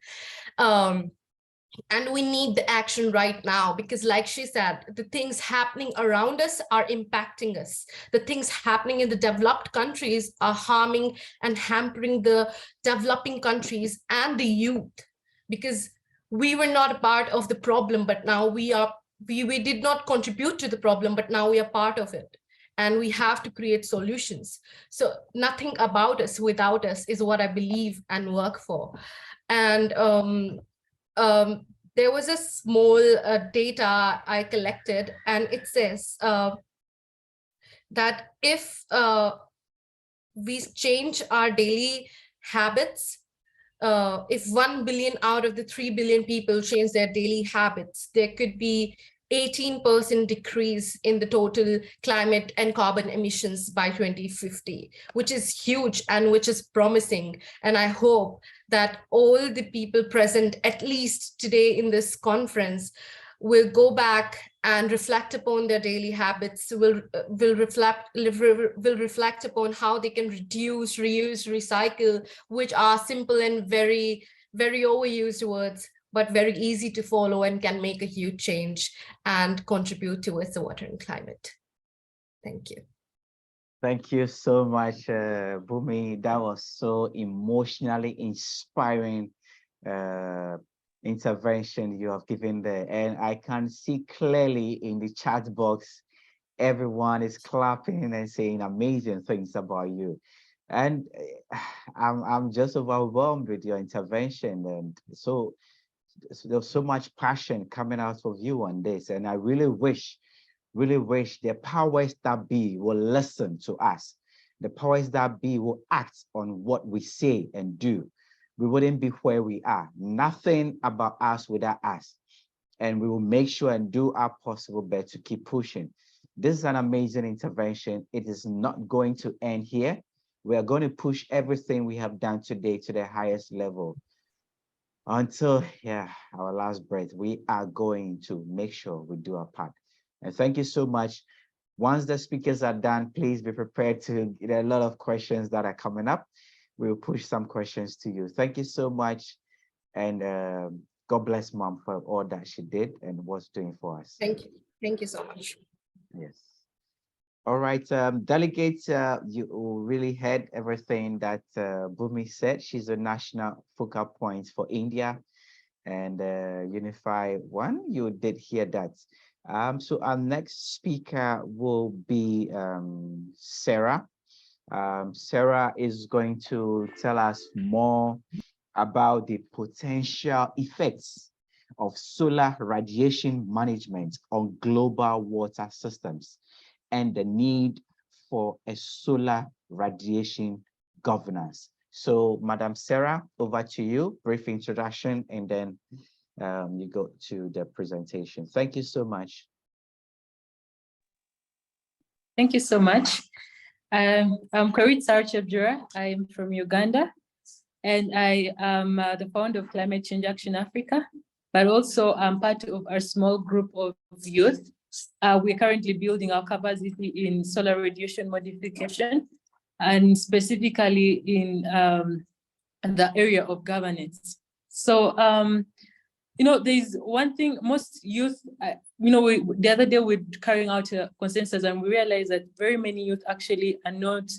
And we need the action right now, because like she said, the things happening around us are impacting us. The things happening in the developed countries are harming and hampering the developing countries and the youth, because we were not a part of the problem, but now we did not contribute to the problem, but now we are part of it. And we have to create solutions. So nothing about us without us is what I believe and work for. And there was a small data I collected, and it says that if we change our daily habits, if 1 billion out of the 3 billion people change their daily habits, there could be 18% decrease in the total climate and carbon emissions by 2050, which is huge and which is promising. And I hope that all the people present, at least today in this conference, will go back and reflect upon their daily habits, will reflect upon how they can reduce, reuse, recycle, which are simple and very, very overused words, but very easy to follow and can make a huge change and contribute towards the water and climate. Thank you. Thank you so much, Bumi. That was so emotionally inspiring intervention you have given there. And I can see clearly in the chat box, everyone is clapping and saying amazing things about you. And I'm just overwhelmed with your intervention. And so there's so much passion coming out of you on this. And I really wish the powers that be will listen to us. The powers that be will act on what we say and do. We wouldn't be where we are. Nothing about us without us. and we will make sure and do our possible best to keep pushing. This is an amazing intervention. It is not going to end here. We are going to push everything we have done today to the highest level. Until our last breath, we are going to make sure we do our part. And thank you so much. Once the speakers are done, please be prepared to get a lot of questions that are coming up. We will push some questions to you. Thank you so much. And God bless Mom for all that she did and was doing for us. Thank you. Thank you so much. Yes. All right, delegates, you really heard everything that Bumi said. She's a national focal point for India and Unify One. You did hear that. So our next speaker will be Sarah. Sarah is going to tell us more about the potential effects of solar radiation management on global water systems and the need for a solar radiation governance. So, Madam Sarah, over to you, brief introduction, and then you go to the presentation. Thank you so much. Thank you so much. I'm Karitsa Chebjura. I'm from Uganda, and I am the founder of Climate Change Action Africa, but also I'm part of our small group of youth. We're currently building our capacity in solar radiation modification, and specifically in the area of governance. So, there's one thing most youth, the other day we're carrying out a consensus and we realized that very many youth actually are not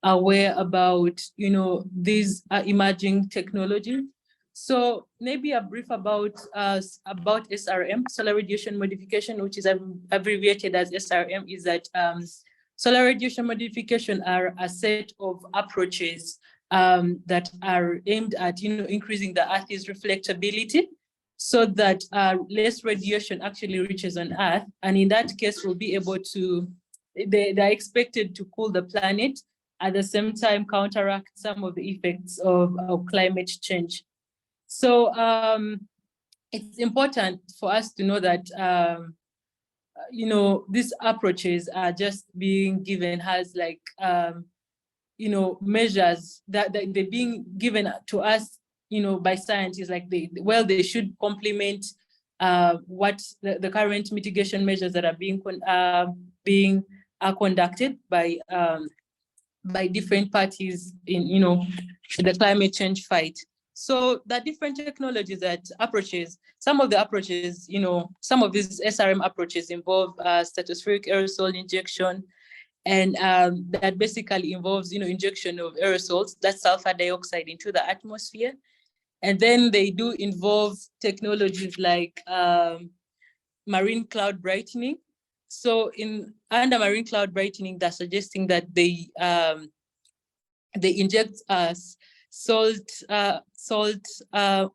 aware about, these emerging technology. So maybe a brief about SRM, solar radiation modification, which is abbreviated as SRM, is that solar radiation modification are a set of approaches that are aimed at increasing the Earth's reflectability so that less radiation actually reaches on Earth. And in that case, we'll be able to, they're expected to cool the planet, at the same time counteract some of the effects of climate change. So it's important for us to know that, these approaches are just being given as like, measures that they're being given to us, by scientists, like they should complement what the current mitigation measures that are being conducted by different parties in, the climate change fight. So the different technologies some of the approaches, some of these SRM approaches involve stratospheric aerosol injection, and that basically involves, injection of aerosols, that's sulfur dioxide, into the atmosphere. And then they do involve technologies like marine cloud brightening. So under marine cloud brightening, they're suggesting that they inject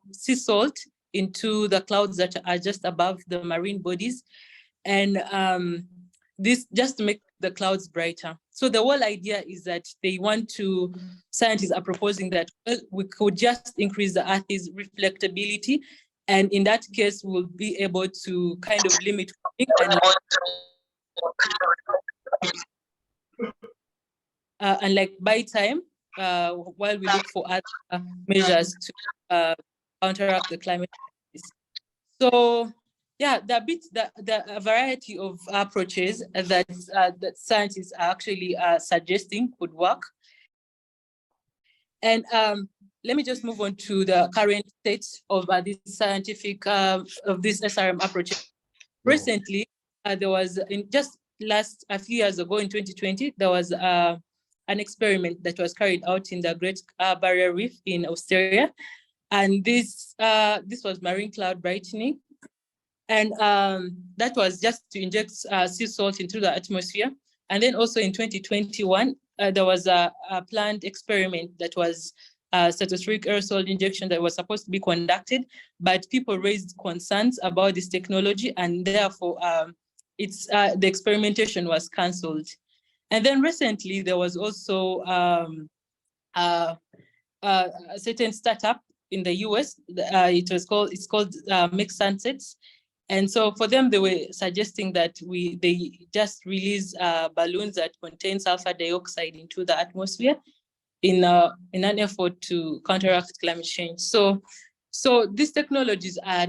sea salt into the clouds that are just above the marine bodies, and this just to make the clouds brighter. So the whole idea is that scientists are proposing that we could just increase the Earth's reflectability, and in that case, we'll be able to kind of limit and like buy time while we look for other measures to counteract the climate crisis. So yeah, the variety of approaches that scientists are actually suggesting could work. And let me just move on to the current state of this scientific of this SRM approach. Recently, there was a few years ago in 2020, there was an experiment that was carried out in the Great Barrier Reef in Australia, and this was marine cloud brightening, and that was just to inject sea salt into the atmosphere. And then also in 2021, there was a planned experiment that was stratospheric aerosol injection that was supposed to be conducted, but people raised concerns about this technology, and therefore the experimentation was cancelled. And then recently there was also a certain startup in the US. It's called Make Sunsets, And so for them, they were suggesting that they just release balloons that contain sulfur dioxide into the atmosphere in an effort to counteract climate change. So these technologies are,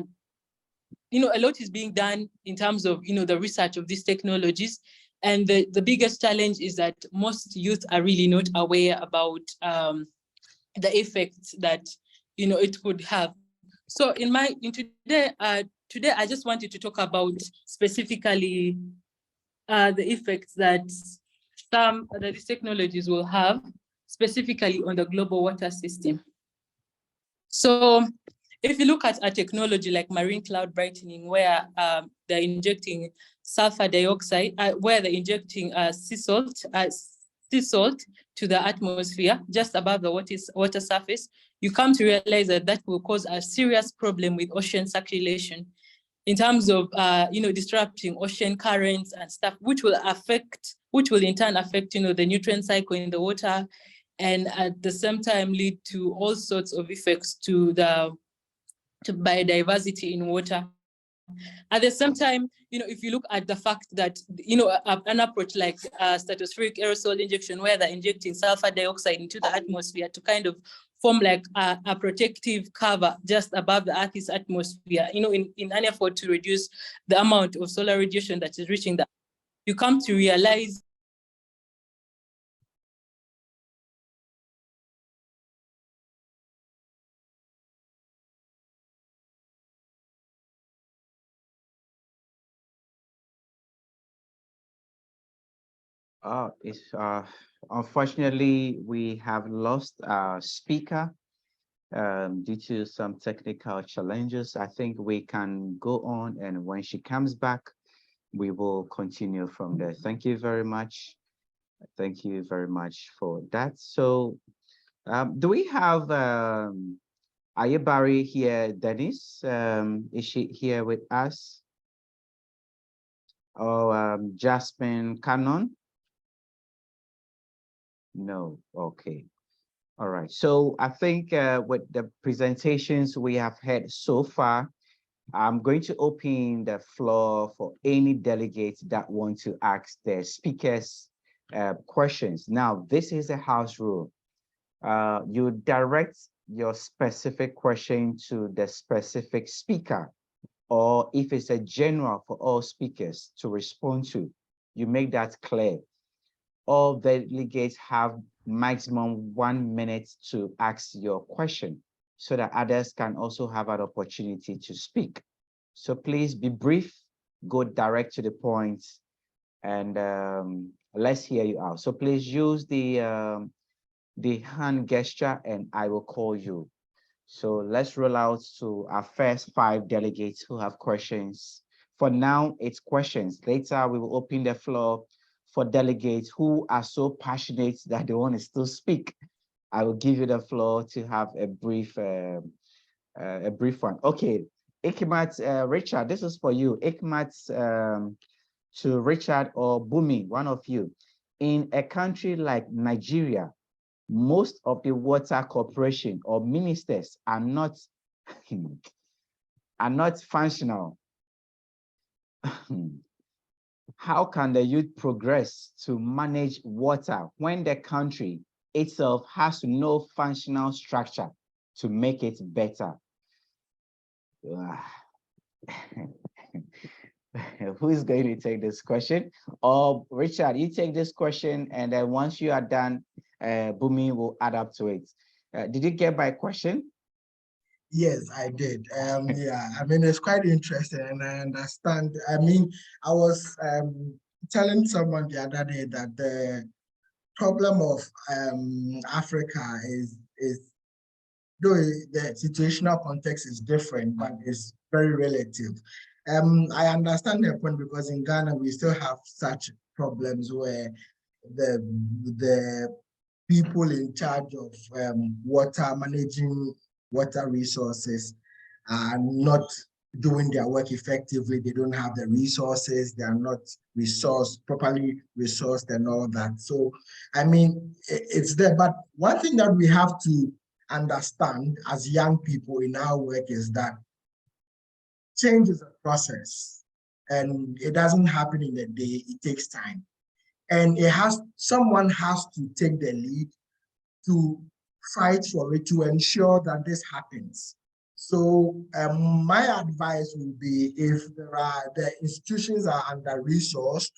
a lot is being done in terms of, the research of these technologies. And the biggest challenge is that most youth are really not aware about the effects that, it could have. So today, I just wanted to talk about specifically the effects that these technologies will have specifically on the global water system. So if you look at a technology like marine cloud brightening, where they're injecting sulfur dioxide, where they're injecting sea salt to the atmosphere just above the water surface, you come to realize that will cause a serious problem with ocean circulation in terms of disrupting ocean currents and stuff, which will in turn affect the nutrient cycle in the water, and at the same time lead to all sorts of effects to biodiversity in water. At the same time, if you look at the fact that, an approach like stratospheric aerosol injection, where they're injecting sulfur dioxide into the atmosphere to kind of form like a protective cover just above the Earth's atmosphere, in an effort to reduce the amount of solar radiation that is reaching the, you come to realize Unfortunately, we have lost our speaker due to some technical challenges. I think we can go on, and when she comes back, we will continue from there. Thank you very much. Thank you very much for that. So do we have AYEBARE here, Denise? Is she here with us? Or Jasmine Cannon? No, okay. All right. So I think with the presentations we have had so far, I'm going to open the floor for any delegates that want to ask their speakers questions. Now, this is a house rule. You direct your specific question to the specific speaker, or if it's a general for all speakers to respond to, you make that clear. All delegates have maximum 1 minute to ask your question so that others can also have an opportunity to speak. So please be brief, go direct to the point, and let's hear you out. So please use the hand gesture and I will call you. So let's roll out to our first 5 delegates who have questions. For now, it's questions. Later, we will open the floor for delegates who are so passionate that they want to still speak. I will give you the floor to have a brief one. Okay, Ikmat, Richard, this is for you. Ikmat to Richard or Bumi, one of you. In a country like Nigeria, most of the water corporation or ministers are not functional. How can the youth progress to manage water when the country itself has no functional structure to make it better? Who is going to take this question? Or Richard, you take this question, and then once you are done, Bumi will add up to it. Did you get my question? Yes, I did. Yeah, I mean, it's quite interesting, and I understand. I mean, I was telling someone the other day that the problem of Africa is though the situational context is different, but it's very relative. I understand the point, because in Ghana we still have such problems where the people in charge of water, managing water resources, are not doing their work effectively. They don't have the resources, they are not properly resourced and all that. So, I mean, it's there. But one thing that we have to understand as young people in our work is that change is a process, and it doesn't happen in a day. It takes time, and someone has to take the lead to fight for it, to ensure that this happens. So my advice would be, if the institutions are under-resourced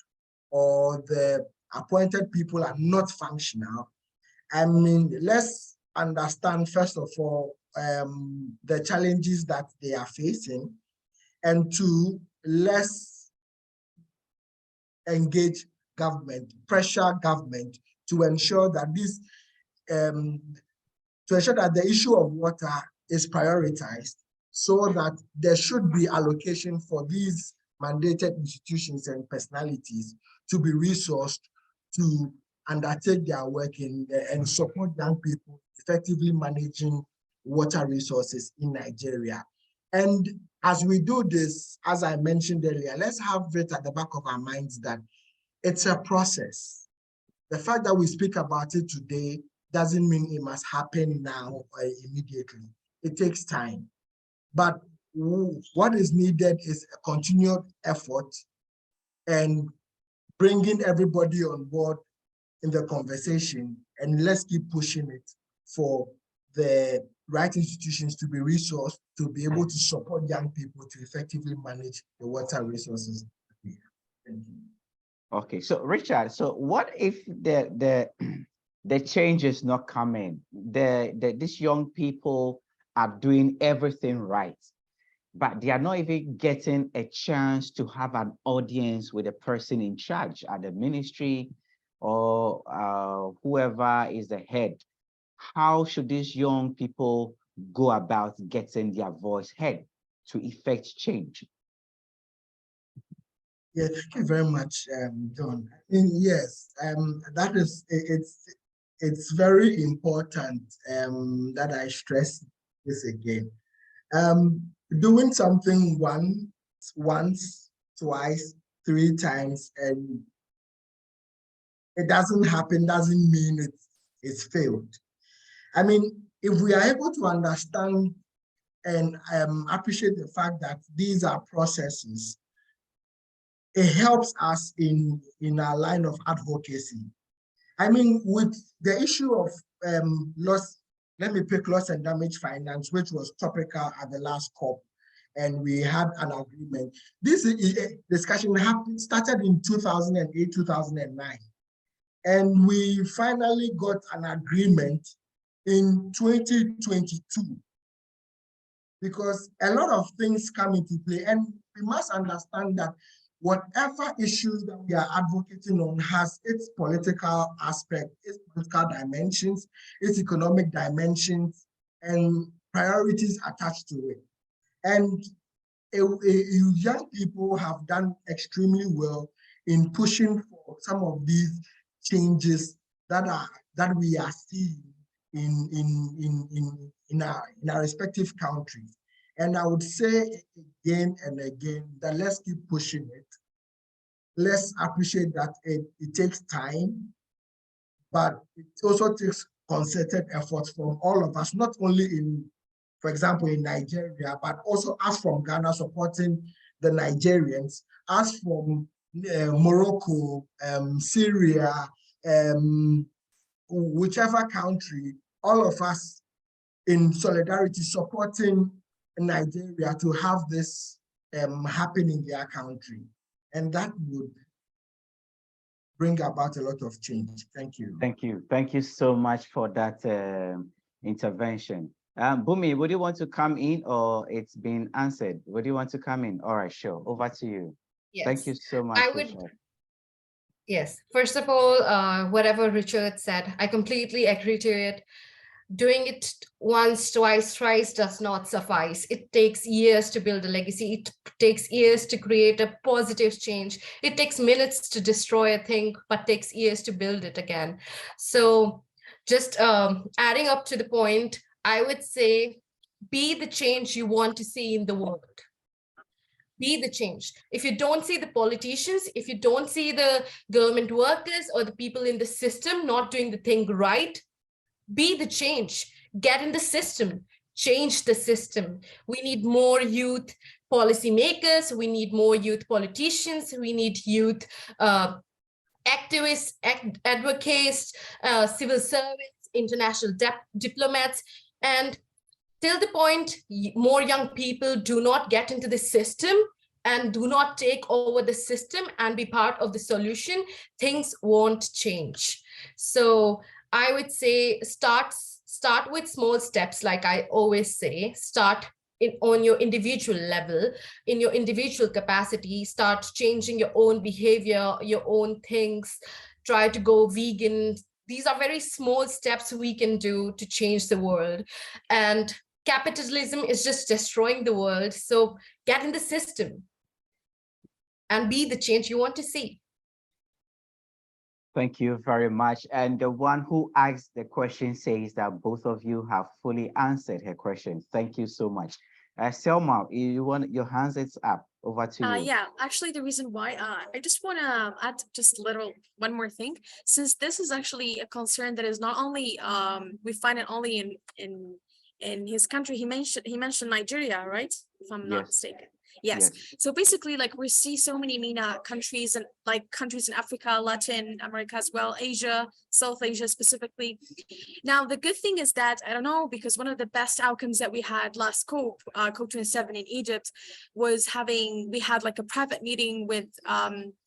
or the appointed people are not functional, I mean, let's understand, first of all, the challenges that they are facing, and two, let's engage government, pressure government to ensure that the issue of water is prioritized, so that there should be allocation for these mandated institutions and personalities to be resourced to undertake their work and support young people effectively managing water resources in Nigeria. And as we do this, as I mentioned earlier, let's have it at the back of our minds that it's a process. The fact that we speak about it today doesn't mean it must happen now or immediately. It takes time. But what is needed is a continued effort and bringing everybody on board in the conversation, and let's keep pushing it for the right institutions to be resourced to be able to support young people to effectively manage the water resources. Thank you. Okay, so Richard, so what if the change is not coming? These young people are doing everything right, but they are not even getting a chance to have an audience with the person in charge at the ministry or whoever is the head. How should these young people go about getting their voice heard to effect change? Yeah, thank you very much, John. Yes, that is, it's very important that I stress this again. Doing something once, twice, 3 times, and it doesn't happen doesn't mean it's failed. I mean, if we are able to understand and appreciate the fact that these are processes, it helps us in our line of advocacy. I mean, with the issue of loss, let me pick loss and damage finance, which was topical at the last COP, and we had an agreement. This discussion started in 2008, 2009, and we finally got an agreement in 2022, because a lot of things come into play, and we must understand that whatever issues that we are advocating on has its political aspect, its political dimensions, its economic dimensions, and priorities attached to it. And young people have done extremely well in pushing for some of these changes that we are seeing in our respective countries. And I would say again and again that let's keep pushing it. Let's appreciate that it takes time, but it also takes concerted efforts from all of us, not only for example, in Nigeria, but also us from Ghana supporting the Nigerians, us from Morocco, Syria, whichever country, all of us in solidarity supporting Nigeria to have this happen in their country. And that would bring about a lot of change. Thank you. Thank you. Thank you so much for that intervention. Bumi, would you want to come in, or it's been answered? Would you want to come in? All right, sure. Over to you. Yes. Thank you so much. I would. Yes. First of all, whatever Richard said, I completely agree to it. Doing it once, twice, thrice does not suffice. It takes years to build a legacy. It takes years to create a positive change. It takes minutes to destroy a thing, but takes years to build it again. So just adding up to the point, I would say, be the change you want to see in the world. Be the change. If you don't see the politicians, if you don't see the government workers or the people in the system not doing the thing right, be the change. Get in the system. Change the system. We need more youth policymakers, we need more youth politicians, we need youth activists, advocates, civil servants, international diplomats, and till the point more young people do not get into the system and do not take over the system and be part of the solution, things won't change. So I would say start with small steps, like I always say. Start on your individual level, in your individual capacity. Start changing your own behavior, your own things. Try to go vegan. These are very small steps we can do to change the world. And capitalism is just destroying the world. So get in the system and be the change you want to see. Thank you very much. And the one who asked the question says that both of you have fully answered her question. Thank you so much. Selma, you want your hands is up. Over to you. Yeah, actually, the reason why I just want to add just one more thing, since this is actually a concern that is not only we find it only in his country. He mentioned Nigeria, right? If I'm not mistaken. Yes. So basically, like, we see so many MENA countries, and like countries in Africa, Latin America as well, Asia, South Asia specifically. Now, the good thing is that, I don't know, because one of the best outcomes that we had last COP 27 in Egypt was we had like a private meeting with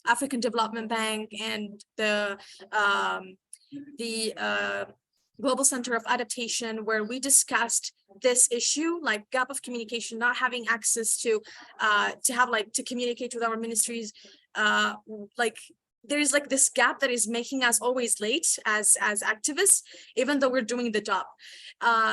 African Development Bank and the Global Center of Adaptation, where we discussed this issue, like gap of communication, not having access to communicate with our ministries. Like, there's like this gap that is making us always late as activists, even though we're doing the job.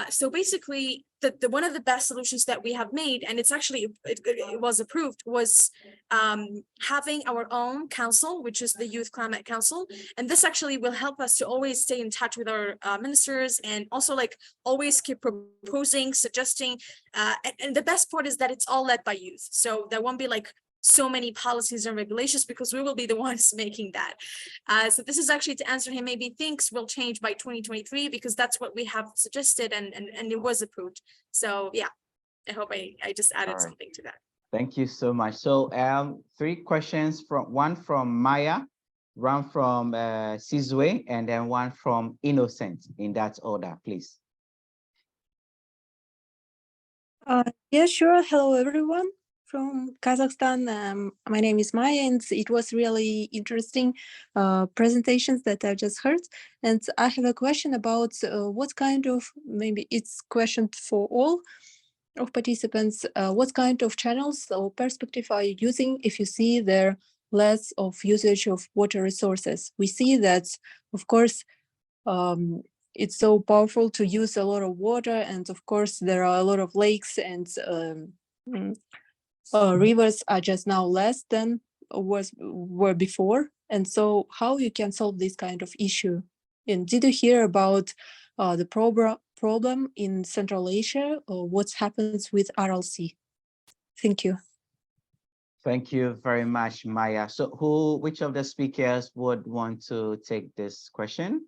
So basically, one of the best solutions that we have made, and it's actually it was approved, was having our own council, which is the Youth Climate Council, and this actually will help us to always stay in touch with our ministers, and also like always keep proposing, suggesting, and the best part is that it's all led by youth, so there won't be like so many policies and regulations, because we will be the ones making that. So this is actually to answer him. Maybe things will change by 2023, because that's what we have suggested, and it was approved. So yeah, I hope I just added something to that. Thank you so much. So 3 questions, one from Maya, one from Sizwe, and then one from Innocent, in that order, please. Yeah, sure. Hello, everyone from Kazakhstan. My name is Maya, and it was really interesting presentations that I just heard. And I have a question about what kind of, maybe it's question for all of participants, what kind of channels or perspective are you using if you see there less of usage of water resources? We see that, of course, it's so powerful to use a lot of water, and of course there are a lot of lakes, and rivers are just now less than were before. And so how you can solve this kind of issue? And did you hear about the problem in Central Asia, or what happens with RLC? Thank you. Thank you very much, Maya. So which of the speakers would want to take this question?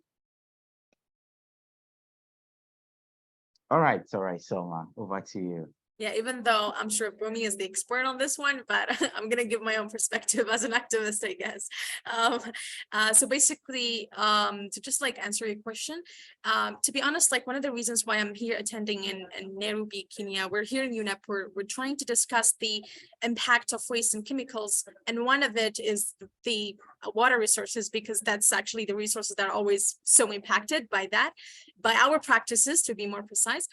All right, Selma, over to you. Yeah, even though I'm sure Bhumi is the expert on this one, but I'm going to give my own perspective as an activist, I guess. So basically, to just like answer your question, to be honest, like one of the reasons why I'm here attending in Nairobi, Kenya, we're here in UNEP, we're trying to discuss the impact of waste and chemicals. And one of it is the water resources, because that's actually the resources that are always so impacted by our practices, to be more precise.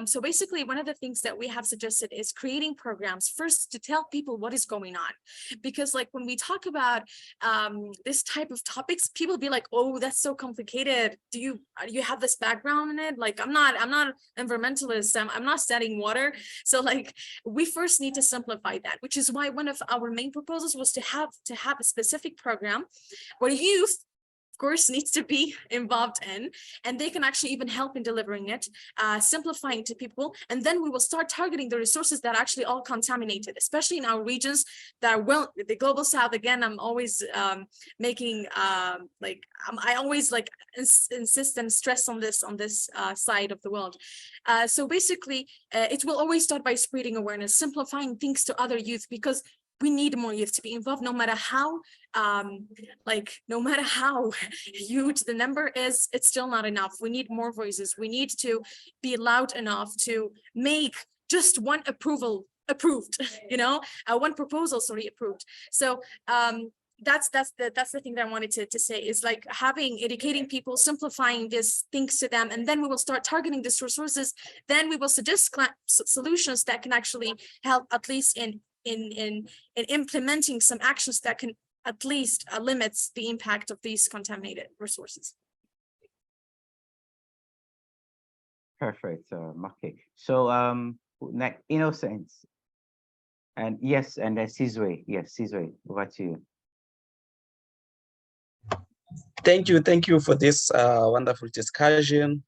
So basically, one of the things that we have suggested is creating programs first to tell people what is going on, because like when we talk about this type of topics, people be like, oh, that's so complicated. Do you have this background in it? Like, I'm not environmentalist, I'm not studying water. So like, we first need to simplify that, which is why one of our main proposals was to have a specific program where youth course, needs to be involved in, and they can actually even help in delivering it, simplifying to people. And then we will start targeting the resources that are actually all contaminated, especially in our regions that are the global south. Again, I'm always making I always insist and stress on this side of the world. So basically, it will always start by spreading awareness, simplifying things to other youth, because we need more youth to be involved, no matter how huge the number is. It's still not enough. We need more voices. We need to be loud enough to make just one approval approved, one proposal, approved. So that's the thing that I wanted to say, is like educating people, simplifying these things to them, and then we will start targeting these resources. Then we will suggest solutions that can actually help, at least in implementing some actions that can at least limit the impact of these contaminated resources. Perfect, Maki. So next, Innocence. And yes, and then Sizwe. Yes, Sizwe, over to you. Thank you for this wonderful discussion.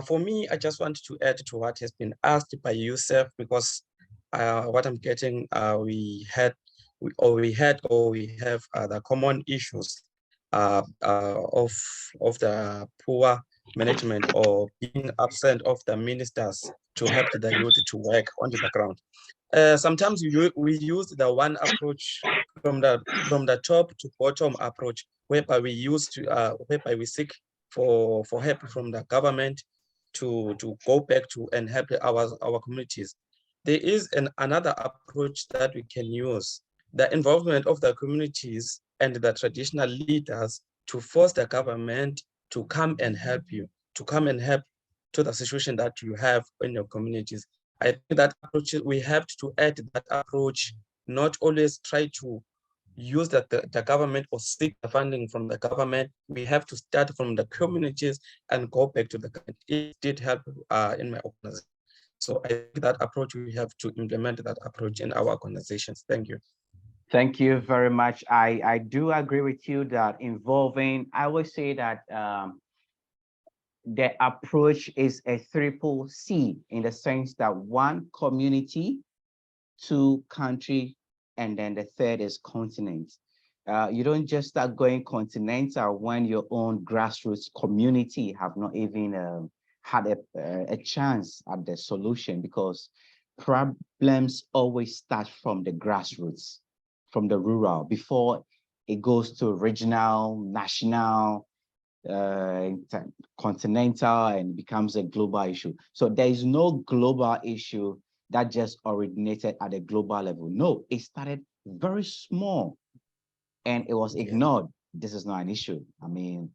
For me, I just want to add to what has been asked by Youssef, because what I'm getting, we have the common issues of the poor management or being absent of the ministers to help the youth to work on the ground. Sometimes we use the one approach from the top to bottom approach, whereby whereby we seek for help from the government to go back to and help our communities. There is another approach that we can use, the involvement of the communities and the traditional leaders to force the government to come and help you, to come and help to the situation that you have in your communities. I think that approach, we have to add that approach, not always try to use the government or seek the funding from the government. We have to start from the communities and go back to the government. It did help in my organization. So I think that approach, we have to implement that approach in our organizations. Thank you. Thank you very much. I do agree with you that involving, I would say that the approach is a triple C, in the sense that one, community, two, country, and then the third is continent. You don't just start going continental when your own grassroots community have not even had a chance at the solution, because problems always start from the grassroots, from the rural, before it goes to regional, national, continental, and becomes a global issue. So there is no global issue that just originated at a global level. No, it started very small and it was ignored. This is not an issue. I mean,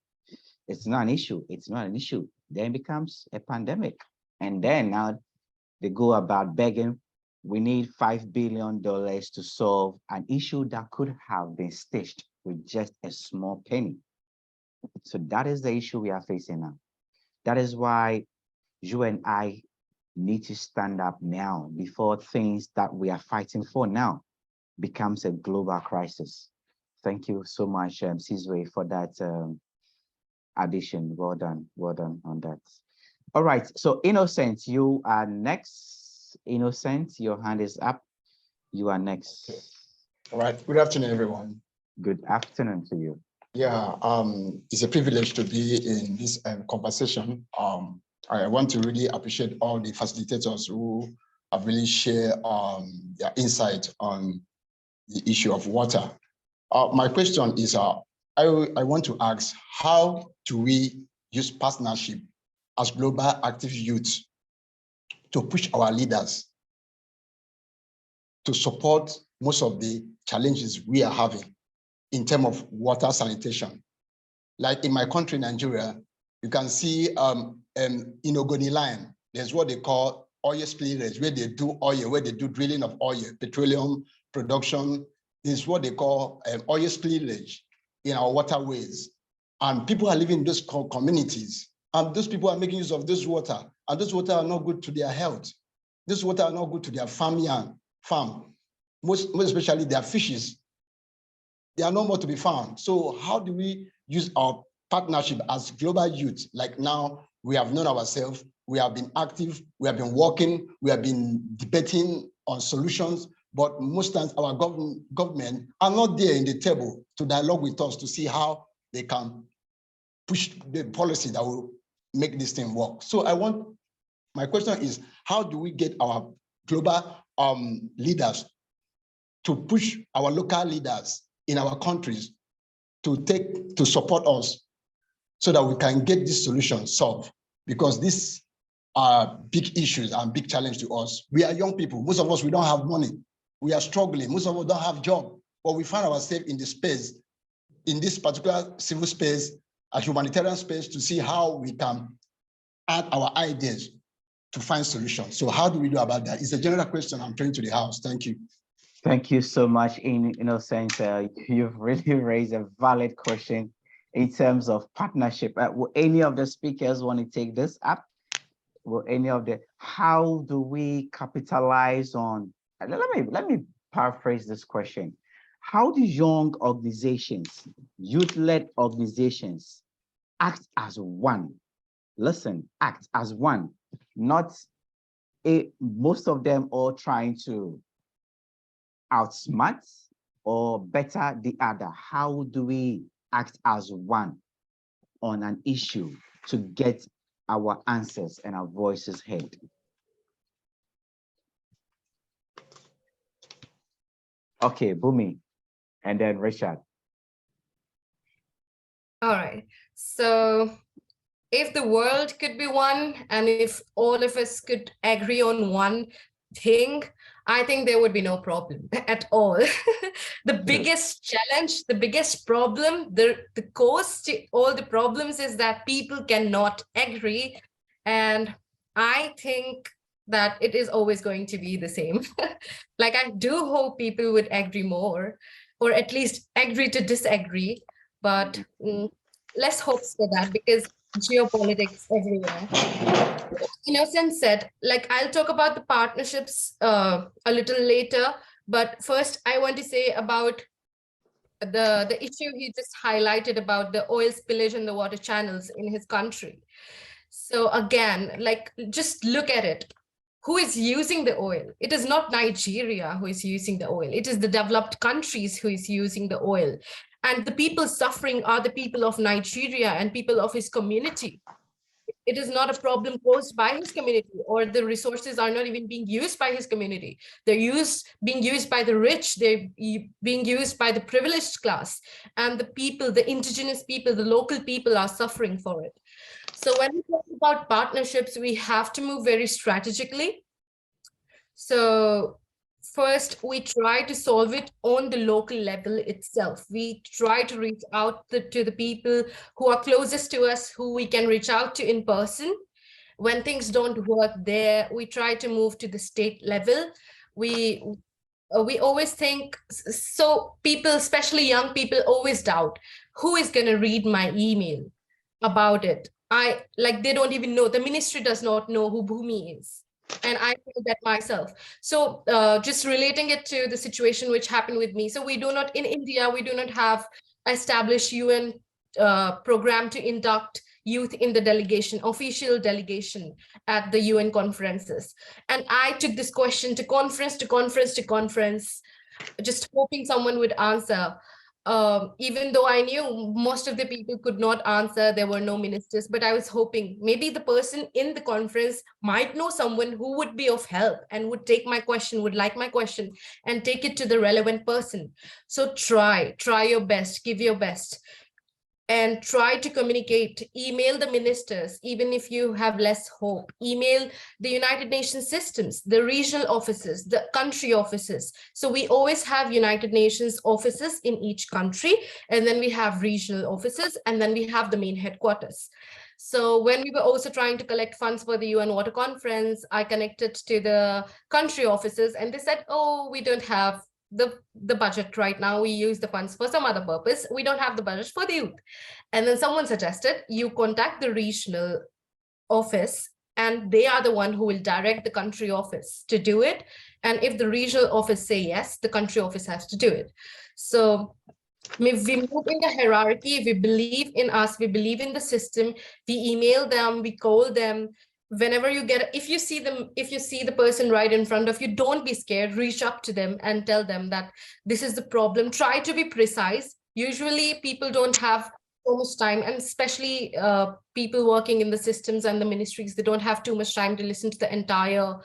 it's not an issue. It's not an issue. Then it becomes a pandemic. And then now they go about begging, we need $5 billion to solve an issue that could have been stitched with just a small penny. So that is the issue we are facing now. That is why you and I need to stand up now before things that we are fighting for now becomes a global crisis. Thank you so much, Sizwe, for that addition. Well done on that. All right, so Innocent, you are next. Innocent, your hand is up. You are next. All right, good afternoon, everyone. Good afternoon to you. Yeah, it's a privilege to be in this conversation. I want to really appreciate all the facilitators who have really shared their insight on the issue of water. My question is, I want to ask, how do we use partnership as global active youth to push our leaders to support most of the challenges we are having in terms of water sanitation? Like in my country, Nigeria, you can see in Ogoni line, there's what they call oil spillage, where they do oil, where they do drilling of oil, petroleum production. This is what they call oil spillage in our waterways. And people are living in those communities, and those people are making use of this water, and this water are not good to their health. This water are not good to their farm, most especially their fishes. They are no more to be found. So how do we use our partnership as global youth. Like now, we have known ourselves, we have been active, we have been working, we have been debating on solutions, but most times our government are not there in the table to dialogue with us to see how they can push the policy that will make this thing work. So my question is, how do we get our global leaders to push our local leaders in our countries to support us so that we can get this solution solved? Because these are big issues and big challenge to us. We are young people. Most of us, we don't have money. We are struggling. Most of us don't have job, but we find ourselves in the space, in this particular civil space, a humanitarian space, to see how we can add our ideas to find solutions. So how do we do about that? It's a general question I'm throwing to the house. Thank you. Thank you so much. In Innocent, you've really raised a valid question in terms of partnership. Will any of the speakers want to take this up? Will any of the, how do we capitalize on, let me paraphrase this question. How do young organizations, youth-led organizations, act as one? Listen, act as one, not most of them all trying to outsmart or better the other. How do we act as one on an issue to get our answers and our voices heard? Okay, Bumi, and then Richard. All right. So if the world could be one, and if all of us could agree on one thing, I think there would be no problem at all. The biggest challenge, the biggest problem, the cause to all the problems is that people cannot agree. And I think that it is always going to be the same. Like, I do hope people would agree more, or at least agree to disagree. But let's hope for that, because geopolitics everywhere. Innocent said, like, I'll talk about the partnerships a little later, but first I want to say about the issue he just highlighted about the oil spillage in the water channels in his country. So again, like, just look at it. Who is using the oil? It is not Nigeria who is using the oil. It is the developed countries who is using the oil. And the people suffering are the people of Nigeria and people of his community. It is not a problem posed by his community, or the resources are not even being used by his community. They're being used by the rich, they're being used by the privileged class, and the people, the indigenous people, the local people are suffering for it. So when we talk about partnerships, we have to move very strategically. So first, we try to solve it on the local level itself. We try to reach out to the people who are closest to us, who we can reach out to in person. When things don't work there, we try to move to the state level. We always think, so people, especially young people, always doubt, who is going to read my email about it? They don't even know. The ministry does not know who Bhumi is. And I feel that myself. So just relating it to the situation which happened with me. So we do not, in India, we do not have established UN program to induct youth in the delegation, official delegation at the UN conferences. And I took this question to conference, just hoping someone would answer. Even though I knew most of the people could not answer, there were no ministers, but I was hoping maybe the person in the conference might know someone who would be of help and would take my question, would like my question and take it to the relevant person. So try your best, give your best, and try to communicate. Email the ministers, even if you have less hope. Email the United Nations systems, the regional offices, the country offices. So we always have United Nations offices in each country, and then we have regional offices, and then we have the main headquarters. So when we were also trying to collect funds for the UN Water Conference, I connected to the country offices, and they said, oh, we don't have the budget right now. We use the funds for some other purpose. We don't have the budget for the youth. And then someone suggested you contact the regional office, and they are the one who will direct the country office to do it. And if the regional office say yes, the country office has to do it. So We move in the hierarchy, we believe in us, we believe in the system, we email them, we call them. Whenever you get, if you see the person right in front of you, don't be scared, reach up to them and tell them that this is the problem. Try to be precise. Usually people don't have so much time, and especially people working in the systems and the ministries, they don't have too much time to listen to the entire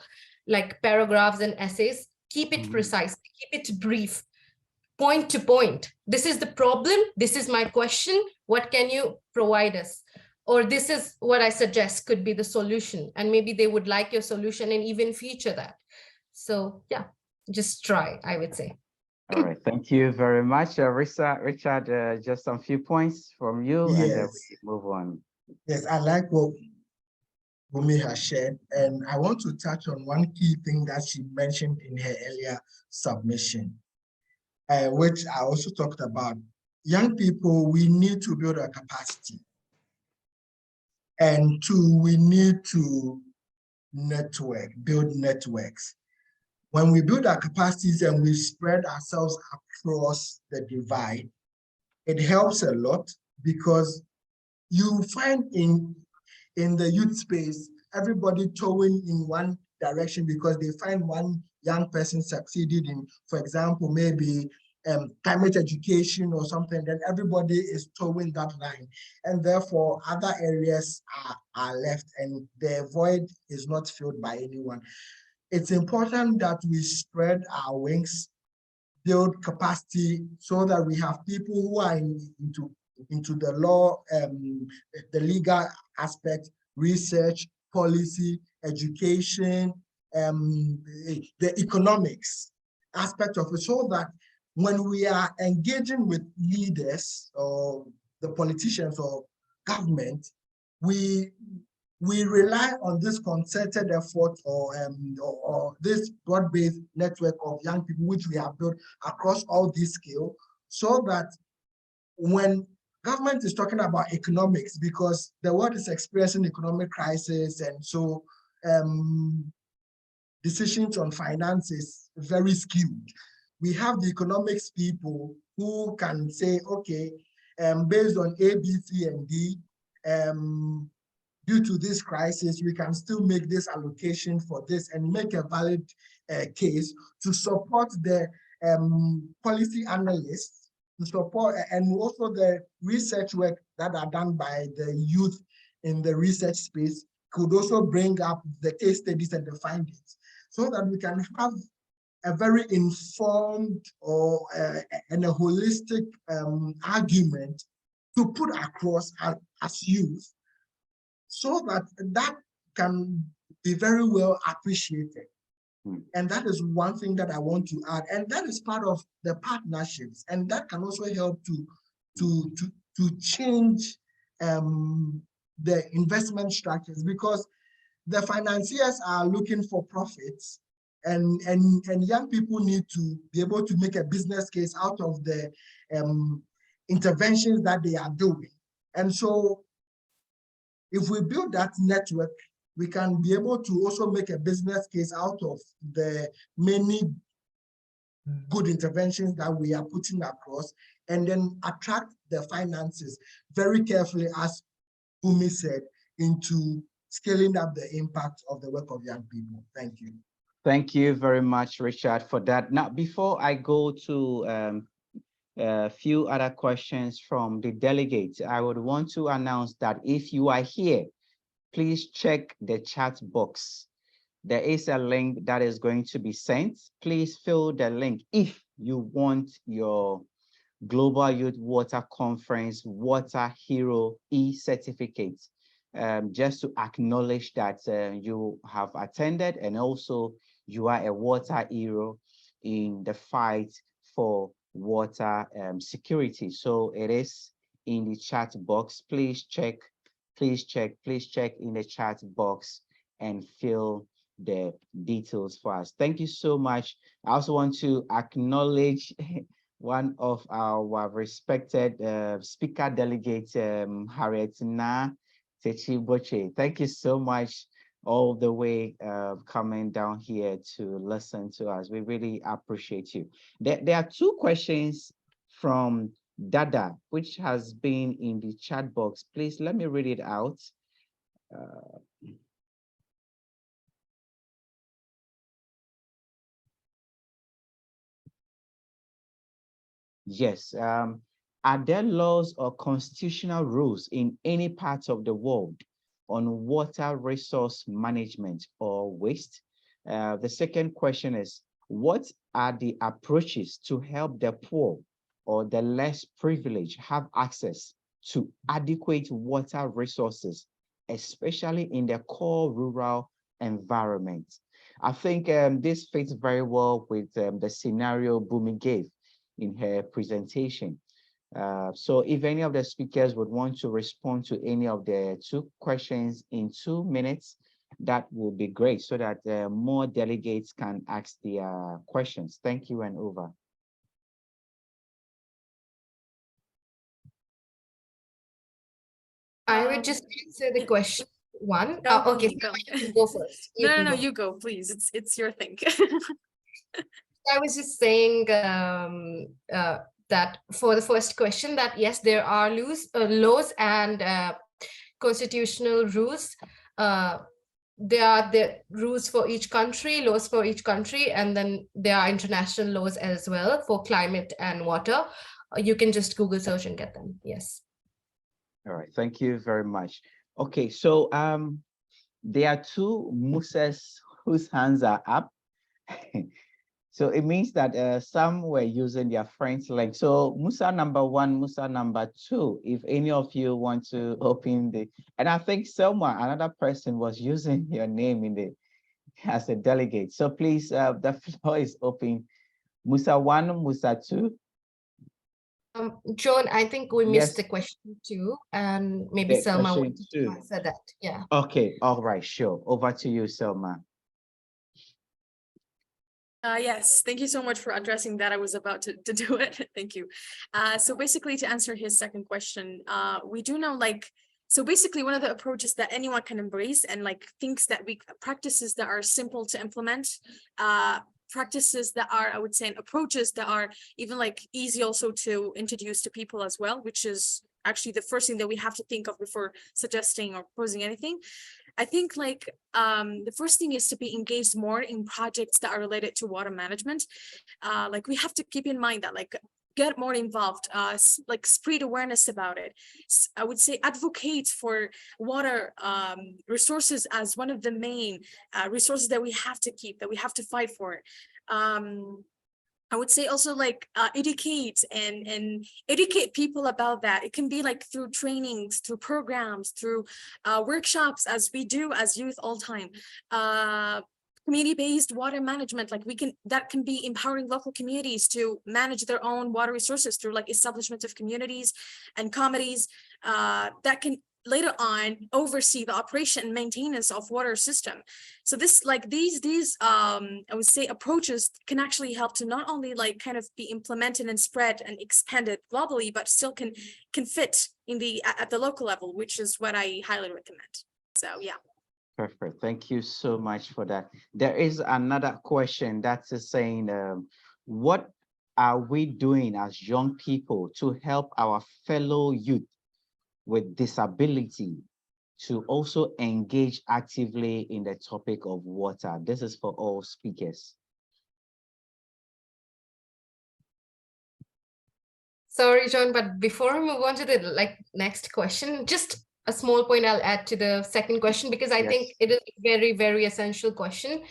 like paragraphs and essays. Keep it precise, keep it brief, point to point. This is the problem, this is my question, what can you provide us? Or this is what I suggest could be the solution, and maybe they would like your solution and even feature that. So yeah, just try, I would say. All right, thank you very much, Richard. Just some few points from you, and then we move on. Yes, I like what Bumi has shared, and I want to touch on one key thing that she mentioned in her earlier submission, which I also talked about. Young people, we need to build a capacity. And two, we need to build networks. When we build our capacities and we spread ourselves across the divide, it helps a lot, because you find in the youth space, everybody towing in one direction because they find one young person succeeded in, for example, maybe climate education or something, then everybody is towing that line. And therefore, other areas are left and the void is not filled by anyone. It's important that we spread our wings, build capacity, so that we have people who are into the law, the legal aspect, research, policy, education, the economics aspect of it, so that when we are engaging with leaders or the politicians or government, we rely on this concerted effort or this broad-based network of young people which we have built across all these scales, so that when government is talking about economics, because the world is experiencing economic crisis, and so decisions on finances very skewed. We have the economics people who can say, okay, based on A, B, C, and D, due to this crisis, we can still make this allocation for this and make a valid case to support the policy analysts, to support, and also the research work that are done by the youth in the research space could also bring up the case studies and the findings, so that we can have a very informed or and a holistic argument to put across as youth, so that that can be very well appreciated. And that is one thing that I want to add, and that is part of the partnerships, and that can also help to change the investment structures, because the financiers are looking for profits, and young people need to be able to make a business case out of the interventions that they are doing. And so if we build that network, we can be able to also make a business case out of the many good interventions that we are putting across, and then attract the finances very carefully, as Bumi said, into scaling up the impact of the work of young people. Thank you. Thank you very much, Richard, for that. Now, before I go to a few other questions from the delegates, I would want to announce that if you are here, please check the chat box. There is a link that is going to be sent. Please fill the link if you want your Global Youth Water Conference Water Hero e-certificate, just to acknowledge that you have attended, and also you are a water hero in the fight for water security. So it is in the chat box. Please check in the chat box and fill the details for us. Thank you so much. I also want to acknowledge one of our respected speaker delegate, Harriet Na Techi Boche. Thank you so much, all the way coming down here to listen to us. We really appreciate you. There are two questions from Dada, which has been in the chat box. Please let me read it out. Yes. Are there laws or constitutional rules in any part of the world on water resource management or waste? The second question is, what are the approaches to help the poor or the less privileged have access to adequate water resources, especially in the core rural environment? I think this fits very well with the scenario Bumi gave in her presentation. So if any of the speakers would want to respond to any of the two questions in 2 minutes, that would be great so that more delegates can ask their questions. Thank you, and over. I would just answer the question one. No, Okay, go. you go first. No, you go, please. It's your thing. I was just saying that for the first question, that yes, there are laws and constitutional rules. There are the rules for each country, laws for each country, and then there are international laws as well for climate and water. You can just Google search and get them. Yes. All right, thank you very much. Okay, so there are two Musas whose hands are up. So it means that some were using their French link. So Musa number 1, Musa number 2, if any of you want to open the, and I think Selma, another person was using your name in the, as a delegate. So please, the floor is open. Musa 1, Musa 2. John, I think we missed Yes. the question 2, and maybe Selma would answer that. Yeah. Okay, all right, sure. Over to you, Selma. Yes, thank you so much for addressing that. I was about to do it. Thank you. So basically, to answer his second question, we do know, like, so basically one of the approaches that anyone can embrace, and like things that practices that are simple to implement, practices that are, I would say, and approaches that are even like easy also to introduce to people as well, which is actually the first thing that we have to think of before suggesting or proposing anything. I think like the first thing is to be engaged more in projects that are related to water management. Like we have to keep in mind that like get more involved, like spread awareness about it. I would say advocate for water resources as one of the main resources that we have to keep, that we have to fight for. I would say also like educate and educate people about that. It can be like through trainings, through programs, through workshops, as we do as youth all time. Community-based water management, like that can be empowering local communities to manage their own water resources through like establishment of communities and committees that can later on oversee the operation and maintenance of water system. So this, like these I would say approaches can actually help to not only like kind of be implemented and spread and expanded globally, but still can fit in at the local level, which is what I highly recommend. So yeah. Perfect. Thank you so much for that. There is another question that's saying, what are we doing as young people to help our fellow youth with disability to also engage actively in the topic of water? This is for all speakers. Sorry, John, but before we move on to the next question, just a small point I'll add to the second question, because I think it is a very, very essential question.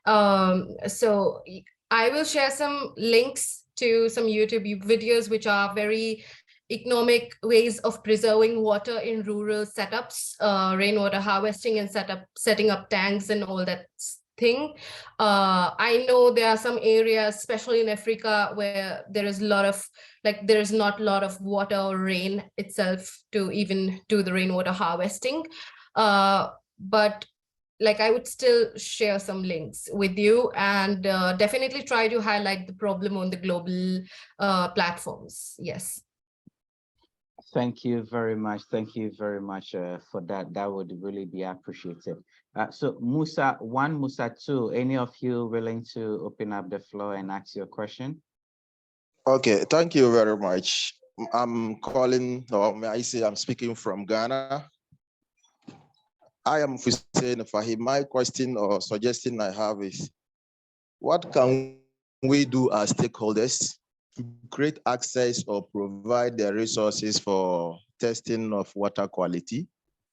So I will share some links to some YouTube videos, which are very economic ways of preserving water in rural setups, rainwater harvesting and setting up tanks and all that thing. I know there are some areas, especially in Africa, where there is not a lot of water or rain itself to even do the rainwater harvesting. But like I would still share some links with you, and definitely try to highlight the problem on the global platforms. Yes. Thank you very much. Thank you very much for that. That would really be appreciated. So Musa 1, Musa 2, any of you willing to open up the floor and ask your question? Okay, thank you very much. I'm calling, or may I say I'm speaking from Ghana. I am Hussein Fahim. My question or suggestion I have is, what can we do as stakeholders to create access or provide the resources for testing of water quality?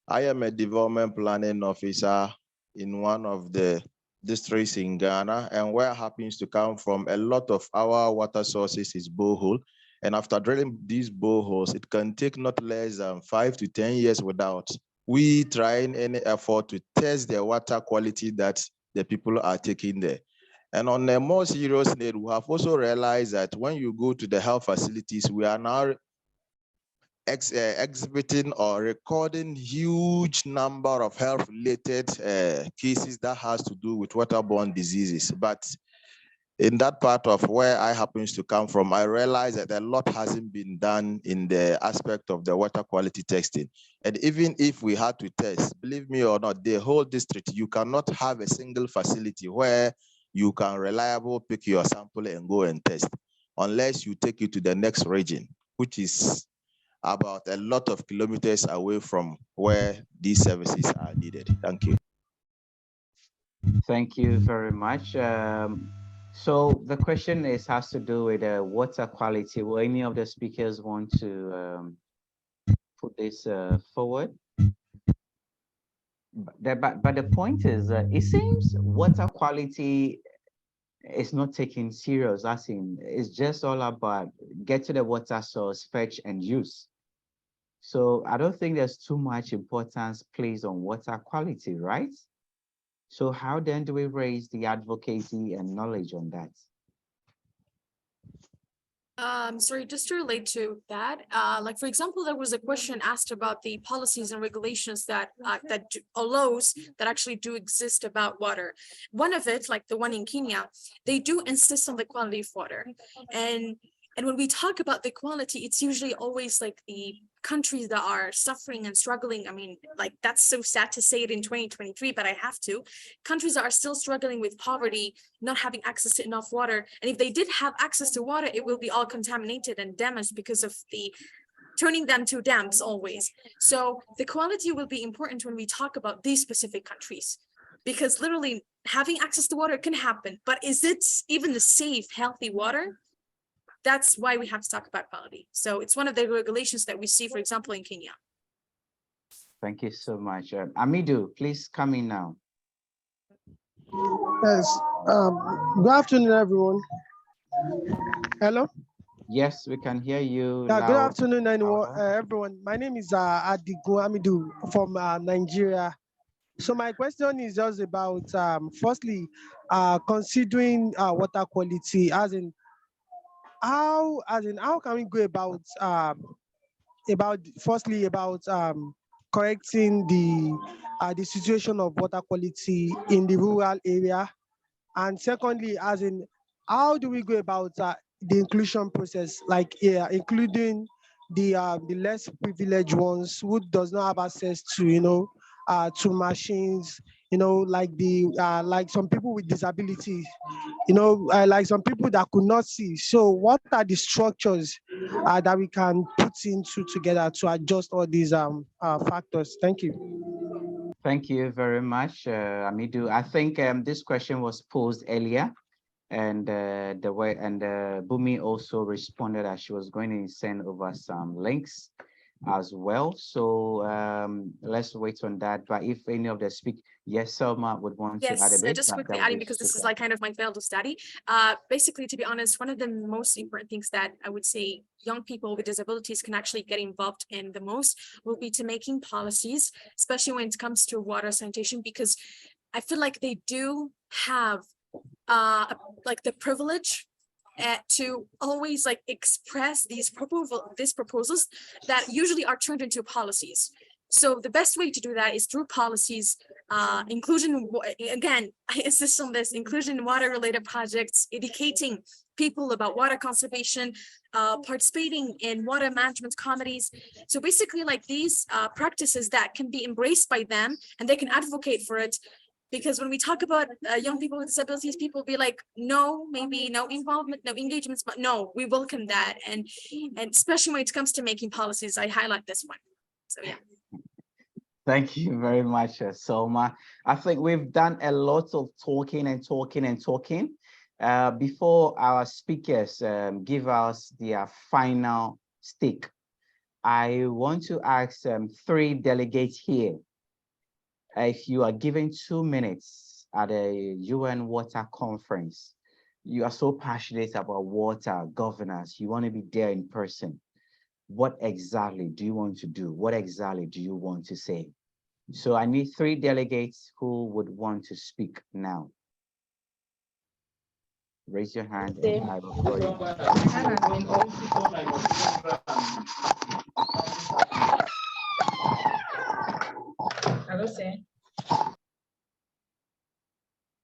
I am a development planning officer in one of the districts in Ghana, and where happens to come from a lot of our water sources is borehole. And after drilling these boreholes, it can take not less than 5 to 10 years without we trying any effort to test the water quality that the people are taking there. And on a more serious note, we have also realized that when you go to the health facilities, we are now exhibiting or recording huge number of health-related cases that has to do with waterborne diseases. But in that part of where I happens to come from, I realize that a lot hasn't been done in the aspect of the water quality testing. And even if we had to test, believe me or not, the whole district, you cannot have a single facility where you can reliably pick your sample and go and test, unless you take it to the next region, which is about a lot of kilometers away from where these services are needed. Thank you. Thank you very much. So the question has to do with water quality. Will any of the speakers want to put this forward? But the point is, it seems water quality is not taken serious. As in, it's just all about get to the water source, fetch and use. So I don't think there's too much importance placed on water quality, right? So how then do we raise the advocacy and knowledge on that? Sorry, just to relate to that, like for example, there was a question asked about the policies and regulations that laws that actually do exist about water. One of it, like the one in Kenya, they do insist on the quality of water, and when we talk about the quality, it's usually always like the countries that are suffering and struggling. I mean, like that's so sad to say it in 2023, but I have to. Countries that are still struggling with poverty, not having access to enough water. And if they did have access to water, it will be all contaminated and damaged because of the turning them to dams always. So the quality will be important when we talk about these specific countries, because literally having access to water can happen, but is it even the safe, healthy water? That's why we have to talk about quality. So it's one of the regulations that we see, for example, in Kenya. Thank you so much. Amidu, please come in now. Yes. Good afternoon, everyone. Hello? Yes, we can hear you. Good afternoon, everyone. My name is Adigo Amidu from Nigeria. So my question is just about, firstly, considering water quality, as in how can we go about correcting the situation of water quality in the rural area, and secondly, as in how do we go about the inclusion process, like including the less privileged ones who does not have access to to machines, like like some people with disabilities, like some people that could not see. So what are the structures that we can put into together to adjust all these factors? Thank you. Thank you very much, Amidu. I think this question was posed earlier, and Bumi also responded that she was going to send over some links as well. So let's wait on that. But if any of the yes, Selma would want to add a bit. Just quickly adding, because this is like kind of my field of study. Basically, to be honest, one of the most important things that I would say young people with disabilities can actually get involved in the most will be to making policies, especially when it comes to water sanitation, because I feel like they do have like the privilege to always like express these proposals that usually are turned into policies. So the best way to do that is through policies, inclusion. Again, I insist on this: inclusion in water-related projects, educating people about water conservation, participating in water management committees. So basically, like these practices that can be embraced by them, and they can advocate for it. Because when we talk about young people with disabilities, people be like, no, maybe no involvement, no engagements, but no, we welcome that. And especially when it comes to making policies, I highlight this one. So yeah. Thank you very much, Selma. I think we've done a lot of talking. Before our speakers give us their final stick, I want to ask 3 delegates here. If you are given 2 minutes at a UN water conference, you are so passionate about water governance, you want to be there in person. What exactly do you want to do? What exactly do you want to say? So I need 3 delegates who would want to speak now. Raise your hand and I will call you.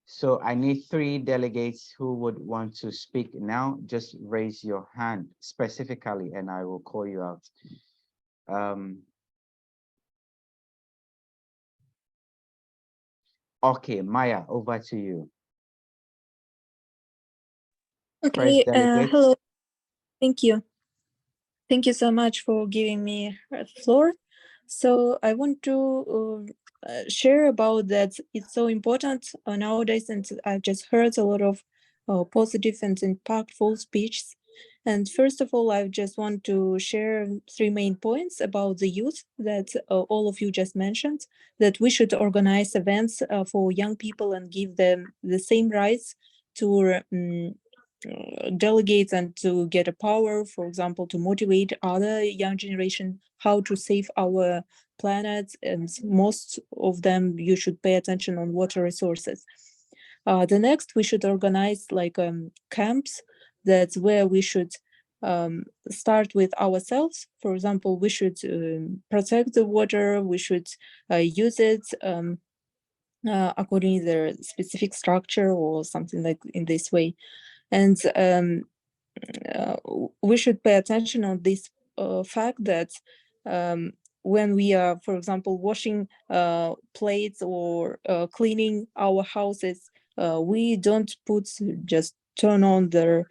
So I need 3 delegates who would want to speak now. Just raise your hand specifically and I will call you out. Okay, Maya, over to you. Okay, hello. Thank you. Thank you so much for giving me the floor. So I want to share about that. It's so important nowadays, and I've just heard a lot of positive and impactful speeches. And first of all, I just want to share 3 main points about the youth that all of you just mentioned, that we should organize events for young people and give them the same rights to delegates and to get a power, for example, to motivate other young generation how to save our planet, and most of them you should pay attention on water resources. The next, we should organize like camps. That's where we should start with ourselves. For example, we should protect the water, we should use it according to their specific structure or something like in this way. And we should pay attention on this fact that when we are, for example, washing plates or cleaning our houses, we don't just turn on the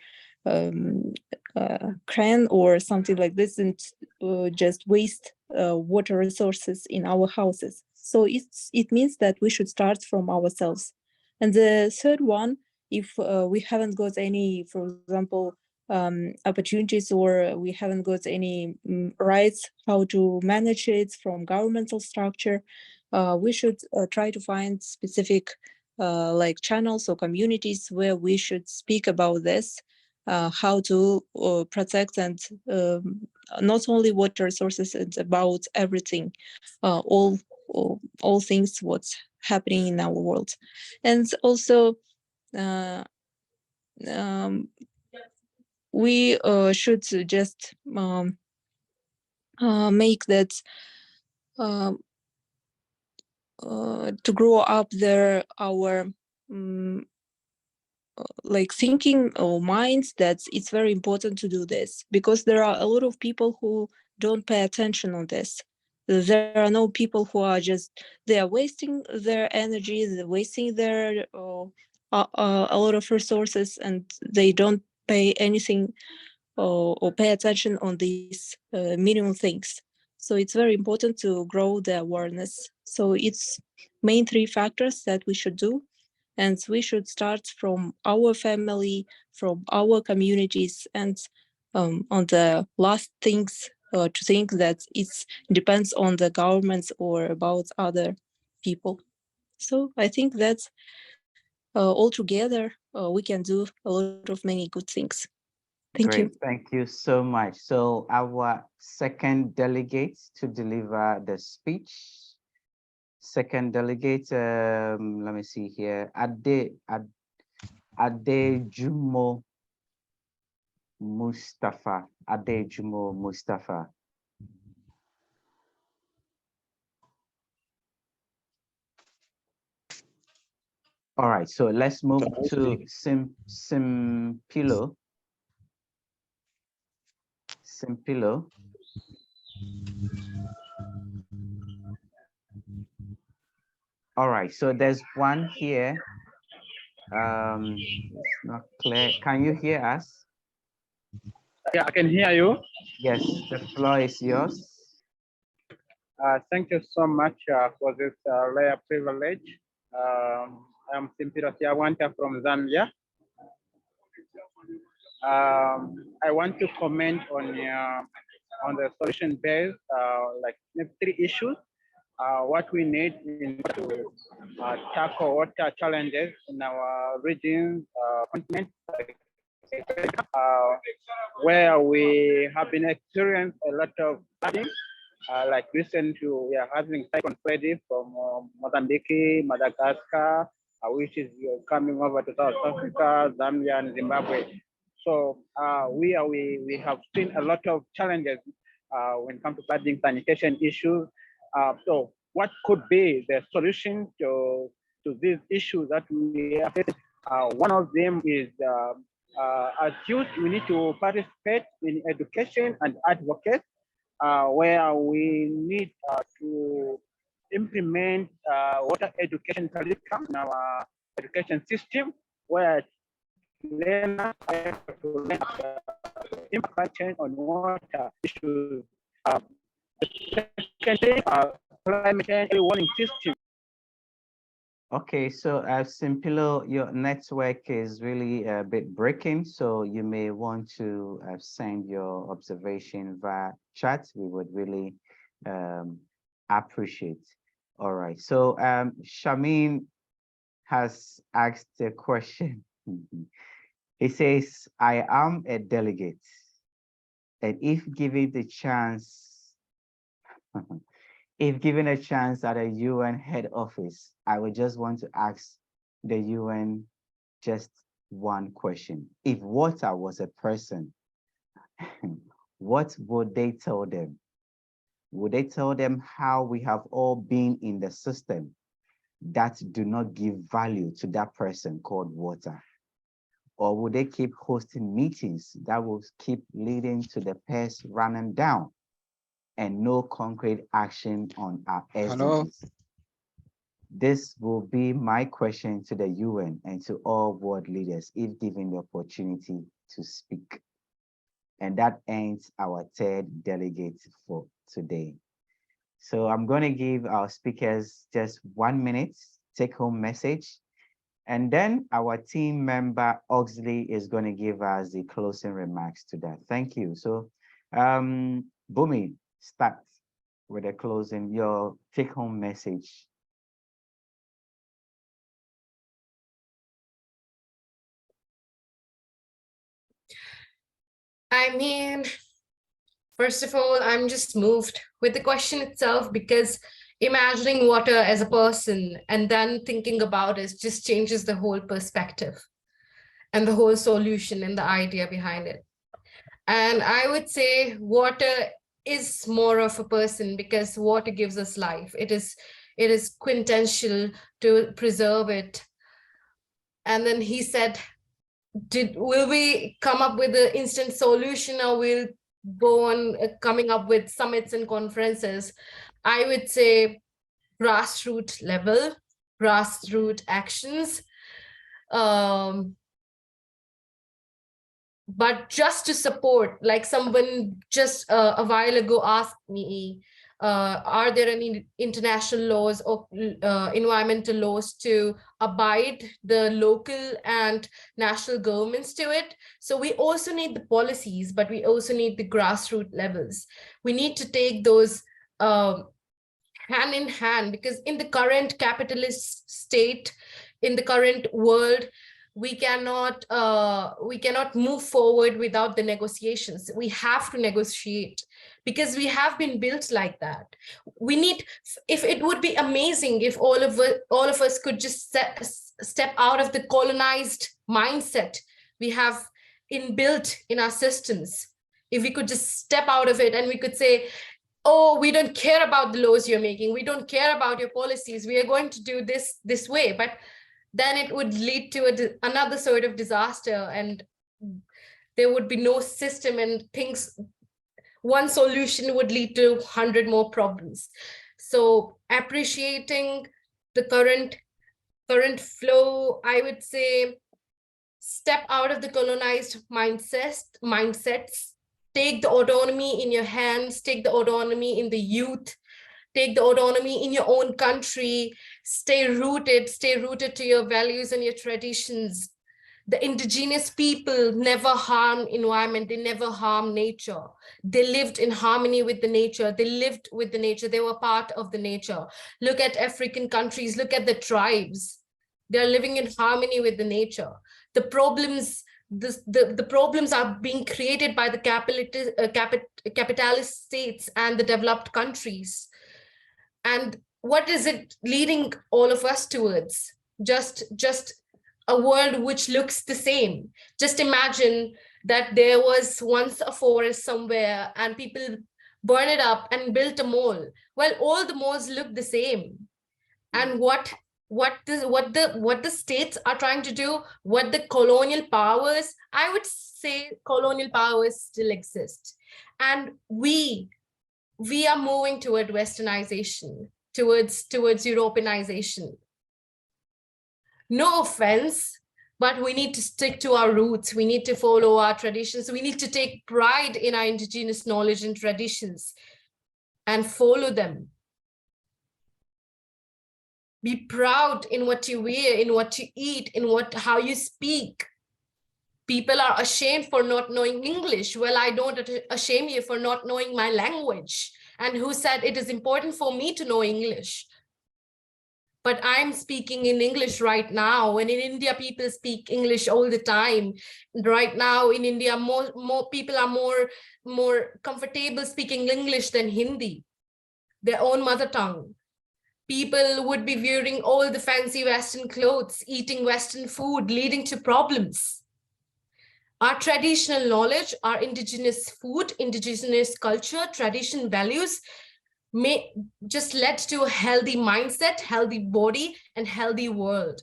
crane or something like this and just waste water resources in our houses. So it means that we should start from ourselves. And the third one, if we haven't got any, for example, opportunities, or we haven't got any rights how to manage it from governmental structure, we should try to find specific like channels or communities where we should speak about this, how to protect and not only water resources, it's about everything, all things what's happening in our world. And also we should just make that to grow up there our like thinking or minds that it's very important to do this, because there are a lot of people who don't pay attention on this. There are no people who are just, they are wasting their energy, they're wasting their a lot of resources, and they don't pay anything or pay attention on these minimum things. So it's very important to grow the awareness. So it's main 3 factors that we should do. And we should start from our family, from our communities, and on the last things to think that it depends on the governments or about other people. So I think that all together we can do a lot of many good things. Thank you. Thank you so much. So our second delegate to deliver the speech. Second delegate, let me see here. Adejumo Mustafa. Adejumo Mustafa. All right, so let's move to Simpilo. Simpilo. All right, so there's one here. It's not clear. Can you hear us? Yeah, I can hear you. Yes, the floor is yours. Thank you so much for this rare privilege. I'm Simpiro Siawanta from Zambia. I want to comment on the solution based, like 3 issues. What we need to tackle water challenges in our regions, continent, where we have been experiencing a lot of flooding. Like recently, we are having cyclone Freddy from Mozambique, Madagascar, which is coming over to South Africa, Zambia, and Zimbabwe. So we have seen a lot of challenges when it comes to flooding, sanitation issues. So what could be the solution to these issues that we are facing? One of them is as youth, we need to participate in education and advocate, where we need to implement water education curriculum in our education system, where learners are to learn impact change on water issues. Secondly, climate change warning system. Okay, so Simpilo, your network is really a bit breaking, so you may want to send your observation via chat. We would really appreciate. All right, so Shamin has asked a question. He says, I am a delegate, and if given the chance, if given a chance at a UN head office, I would just want to ask the UN just one question. If water was a person, what would they tell them? Would they tell them how we have all been in the system that do not give value to that person called water? Or would they keep hosting meetings that will keep leading to the pairs running down and no concrete action on our SDGs? This will be my question to the UN and to all world leaders if given the opportunity to speak. And that ends our third delegate for today. So I'm going to give our speakers just 1 minute take-home message. And then our team member Oxley is going to give us the closing remarks to that. Thank you. So Bumi, start with a closing, your take-home message. I mean, first of all, I'm just moved with the question itself, because imagining water as a person and then thinking about it just changes the whole perspective and the whole solution and the idea behind it. And I would say water is more of a person, because water gives us life. It is quintessential to preserve it. And then he said, will we come up with an instant solution, or we'll go on coming up with summits and conferences? I would say grassroots level, grassroots actions. But just to support, like someone just a while ago asked me, are there any international laws or environmental laws to abide the local and national governments to it? So we also need the policies, but we also need the grassroots levels. We need to take those hand in hand, because in the current capitalist state, in the current world, we cannot move forward without the negotiations. We have to negotiate, because we have been built like that. We need, if it would be amazing if all of us could just step out of the colonized mindset we have inbuilt in our systems. If we could just step out of it and we could say, oh, we don't care about the laws you're making, we don't care about your policies, we are going to do this way. But then it would lead to another sort of disaster, and there would be no system, and things, one solution would lead to 100 more problems. So appreciating the current flow, I would say, step out of the colonized mindsets, take the autonomy in your hands, take the autonomy in the youth, take the autonomy in your own country, stay rooted to your values and your traditions. The indigenous people never harmed environment, they never harmed nature. They lived in harmony with the nature, they lived with the nature, they were part of the nature. Look at African countries, look at the tribes. They're living in harmony with the nature. The problems, the problems are being created by the capitalist states and the developed countries. And what is it leading all of us towards? Just a world which looks the same. Just imagine that there was once a forest somewhere and people burn it up and built a mall. Well, all the malls look the same. And what the states are trying to do, what the colonial powers, I would say colonial powers still exist. And we are moving toward westernization, towards Europeanization. No offense, but we need to stick to our roots. We need to follow our traditions. We need to take pride in our indigenous knowledge and traditions and follow them. Be proud in what you wear, in what you eat, in how you speak. People are ashamed for not knowing English. Well, I don't ashame you for not knowing my language. And who said it is important for me to know English? But I'm speaking in English right now. And in India, people speak English all the time. Right now in India, more people are more comfortable speaking English than Hindi, their own mother tongue. People would be wearing all the fancy Western clothes, eating Western food, leading to problems. Our traditional knowledge, our indigenous food, indigenous culture, tradition, values may just lead to a healthy mindset, healthy body, and healthy world.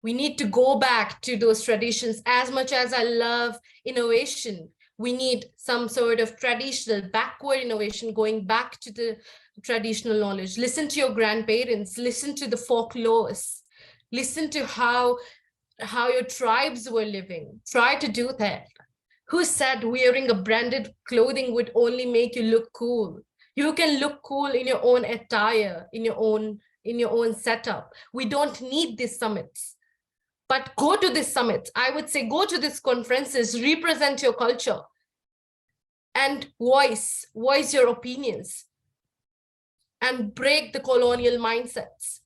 We need to go back to those traditions. As much as I love innovation, we need some sort of traditional backward innovation, going back to the traditional knowledge. Listen to your grandparents, listen to the folklores, listen to how your tribes were living. Try to do that. Who said wearing a branded clothing would only make you look cool? You can look cool in your own attire, in your own setup. We don't need these summits. But go to this summit. I would say go to these conferences, represent your culture, and voice your opinions, and break the colonial mindsets.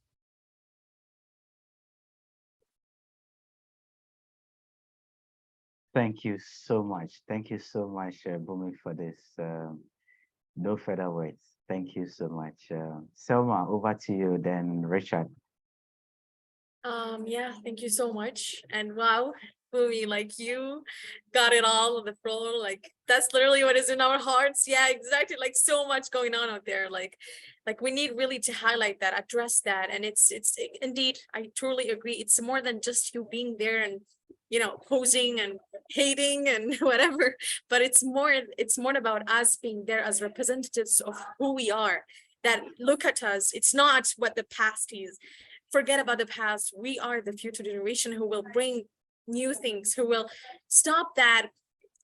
Thank you so much. Thank you so much, Bumi, for this. No further words. Thank you so much. Selma, over to you, then Richard. Yeah, thank you so much. And wow, Bumi, like you got it all on the floor. Like that's literally what is in our hearts. Yeah, exactly. Like so much going on out there. Like we need really to highlight that, address that. And it's indeed, I totally agree. It's more than just you being there and, you know, posing and hating and whatever, but it's more about us being there as representatives of who we are, that look at us. It's not what the past is. Forget about the past. We are the future generation who will bring new things, who will stop that,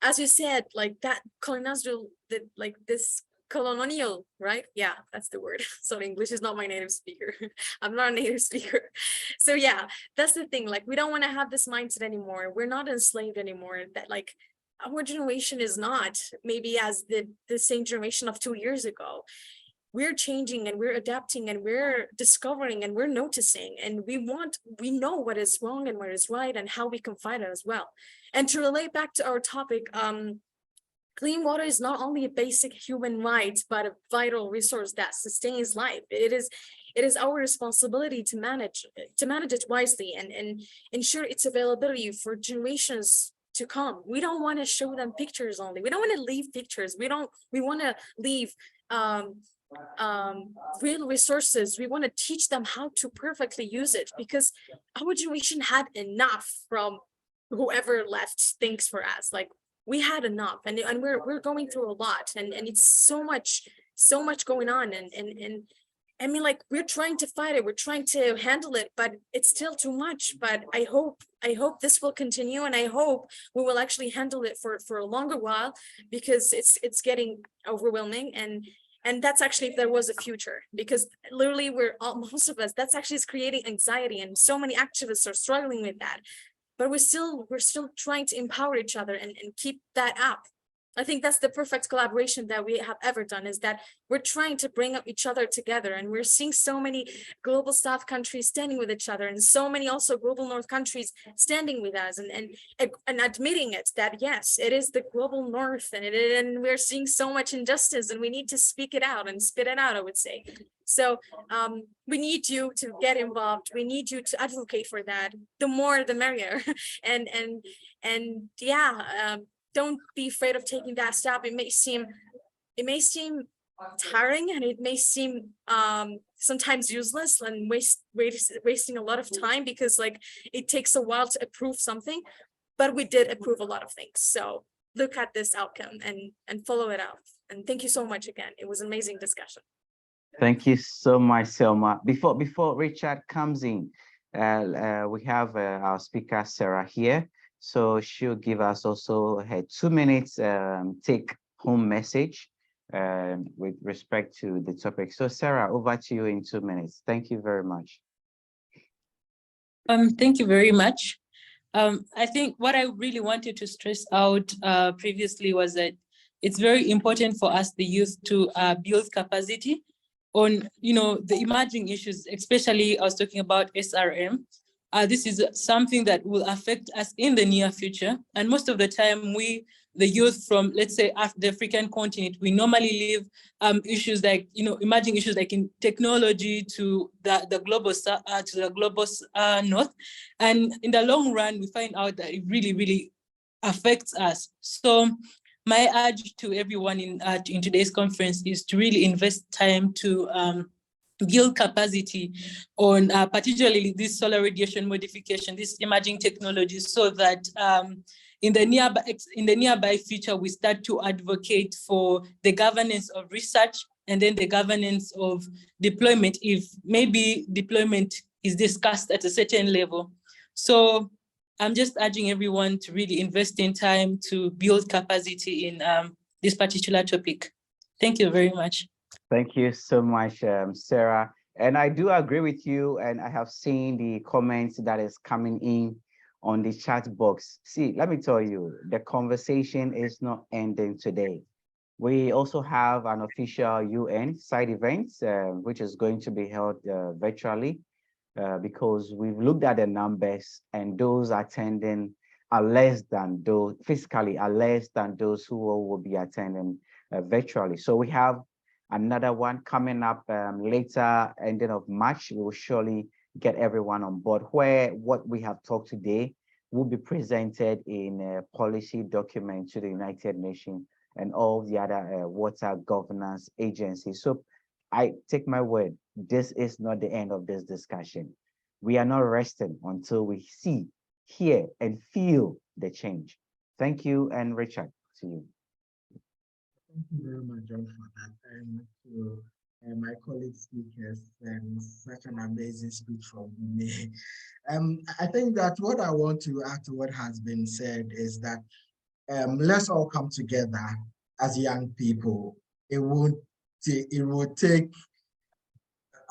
as you said, like that colonial, like this colonial, right? Yeah, that's the word. So English is not my native speaker. I'm not a native speaker. So yeah, that's the thing. Like we don't want to have this mindset anymore. We're not enslaved anymore. That like our generation is not maybe as the same generation of 2 years ago. We're changing and we're adapting and we're discovering and we're noticing, and we know what is wrong and what is right and how we can fight it as well. And to relate back to our topic, clean water is not only a basic human right, but a vital resource that sustains life. It is our responsibility to manage it wisely and ensure its availability for generations to come. We don't want to show them pictures only. We don't want to leave pictures. We want to leave real resources. We want to teach them how to perfectly use it, because our generation had enough from whoever left things for us. Like we had enough, and we're going through a lot, and it's so much going on, and I mean, like, we're trying to fight it, we're trying to handle it, but it's still too much. But I hope this will continue, and I hope we will actually handle it for a longer while, because it's getting overwhelming. And that's actually if there was a future, because literally most of us, that's actually is creating anxiety, and so many activists are struggling with that. But we're still trying to empower each other and keep that up. I think that's the perfect collaboration that we have ever done, is that we're trying to bring up each other together. And we're seeing so many global South countries standing with each other, and so many also global North countries standing with us and admitting it, that yes, it is the global North, and we're seeing so much injustice, and we need to speak it out and spit it out, I would say. So we need you to get involved. We need you to advocate for that. The more, the merrier. and yeah, don't be afraid of taking that step. It may seem tiring, and it may seem sometimes useless and wasting a lot of time, because like it takes a while to approve something, but we did approve a lot of things. So look at this outcome and follow it out. And thank you so much again. It was an amazing discussion. Thank you so much, Selma. Before Richard comes in, we have our speaker, Sarah, here. So she'll give us also her 2 minutes take-home message with respect to the topic. So Sarah, over to you in 2 minutes. Thank you very much. Thank you very much. I think what I really wanted to stress out previously was that it's very important for us, the youth, to build capacity on, the emerging issues, especially I was talking about SRM. This is something that will affect us in the near future. And most of the time, we, the youth from, let's say, the African continent, we normally leave issues like, emerging issues like in technology to the global north. And in the long run, we find out that it really, really affects us. So my urge to everyone in today's conference is to really invest time to build capacity on particularly this solar radiation modification, these emerging technologies, so that in the nearby future, we start to advocate for the governance of research and then the governance of deployment, if maybe deployment is discussed at a certain level. So I'm just urging everyone to really invest in time to build capacity in this particular topic. Thank you very much. Thank you so much, Sarah. And I do agree with you, and I have seen the comments that is coming in on the chat box. See, let me tell you, the conversation is not ending today. We also have an official UN side event, which is going to be held virtually, because we've looked at the numbers, and those attending are less than those, physically are less than those who will be attending virtually. So we have another one coming up later, ending of March. We will surely get everyone on board, where what we have talked today will be presented in a policy document to the United Nations and all the other water governance agencies. So I take my word, this is not the end of this discussion. We are not resting until we see, hear, and feel the change. Thank you, and Richard, to you. Thank you very much, John, for that. And to my colleague speakers, and such an amazing speech from me. I think that what I want to add to what has been said is that let's all come together as young people. It will take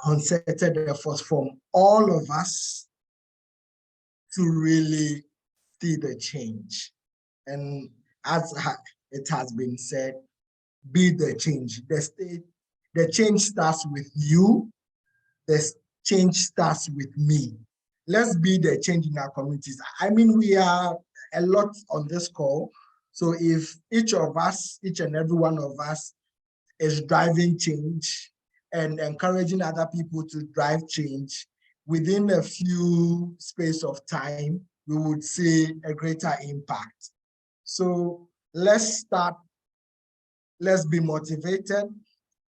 concerted efforts from all of us to really see the change. And as it has been said, be the change. The change starts with you. The change starts with me. Let's be the change in our communities. I mean, we are a lot on this call. So if each and every one of us is driving change and encouraging other people to drive change, within a few space of time, we would see a greater impact. So let's start. Let's be motivated.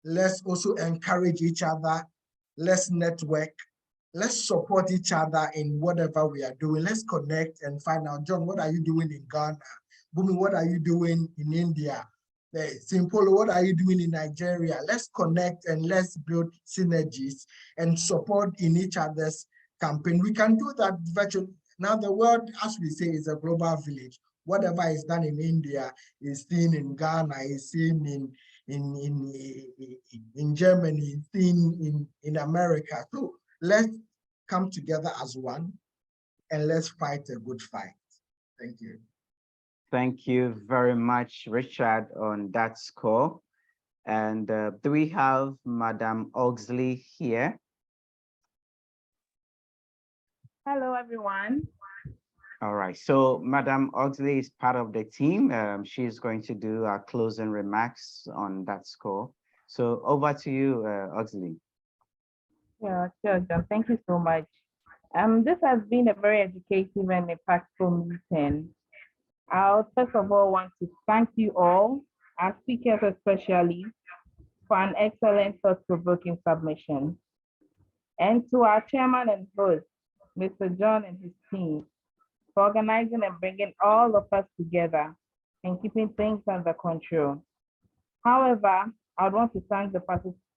Let's also encourage each other. Let's network. Let's support each other in whatever we are doing. Let's connect and find out, John, what are you doing in Ghana? Bumi, what are you doing in India? Simple, what are you doing in Nigeria? Let's connect and let's build synergies and support in each other's campaign. We can do that virtually. Now the world, as we say, is a global village. Whatever is done in India is seen in Ghana, is seen in Germany, is seen in America. So let's come together as one and let's fight a good fight. Thank you. Thank you very much, Richard, on that score. And do we have Madam Oxley here? Hello, everyone. All right, so Madam Oxley is part of the team. She's going to do our closing remarks on that score. So over to you, Oxley. Yeah, sure, John. Thank you so much. This has been a very educative and impactful meeting. I first of all want to thank you all, our speakers especially, for an excellent thought-provoking submission. And to our chairman and host, Mr. John and his team, for organizing and bringing all of us together and keeping things under control. However, I want to thank the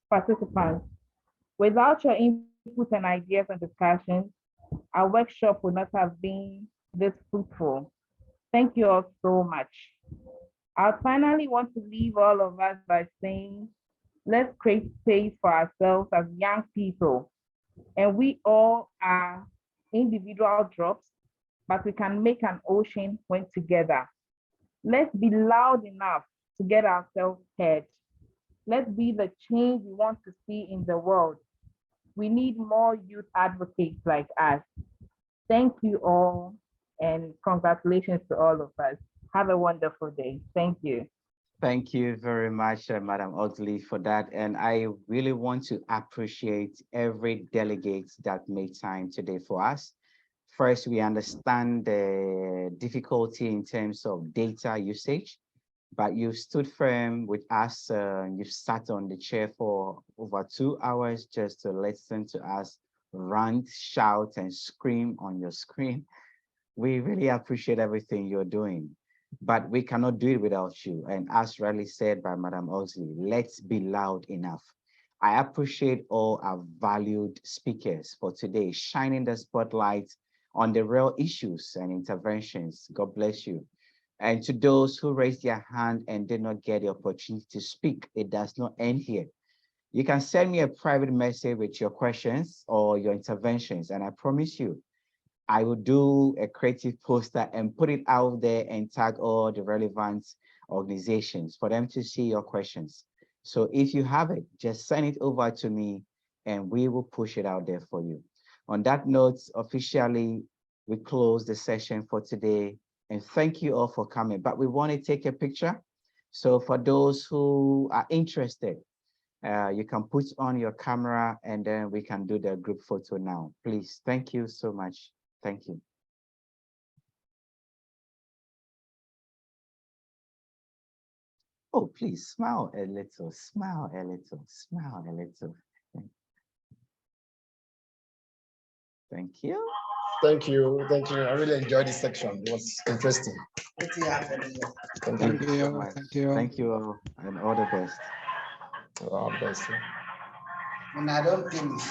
participants. Without your input and ideas and discussions, our workshop would not have been this fruitful. Thank you all so much. I finally want to leave all of us by saying, let's create space for ourselves as young people. And we all are individual drops, but we can make an ocean when together. Let's be loud enough to get ourselves heard. Let's be the change we want to see in the world. We need more youth advocates like us. Thank you all, and congratulations to all of us. Have a wonderful day. Thank you. Thank you very much, Madam Oxley, for that. And I really want to appreciate every delegate that made time today for us. First, we understand the difficulty in terms of data usage, but you stood firm with us. You sat on the chair for over 2 hours just to listen to us rant, shout, and scream on your screen. We really appreciate everything you're doing, but we cannot do it without you. And as rightly said by Madam Oxley, let's be loud enough. I appreciate all our valued speakers for today, shining the spotlight on the real issues and interventions. God bless you. And to those who raised their hand and did not get the opportunity to speak, it does not end here. You can send me a private message with your questions or your interventions, and I promise you, I will do a creative poster and put it out there and tag all the relevant organizations for them to see your questions. So if you have it, just send it over to me and we will push it out there for you. On that note, officially, we close the session for today, and thank you all for coming. But we want to take a picture. So for those who are interested, you can put on your camera and then we can do the group photo now. Please, thank you so much. Thank you. Oh, please smile a little, smile a little, smile a little. Thank you. Thank you. Thank you. I really enjoyed this section. It was interesting. Thank you so much. Thank you all, and all the best. All the best. And I don't think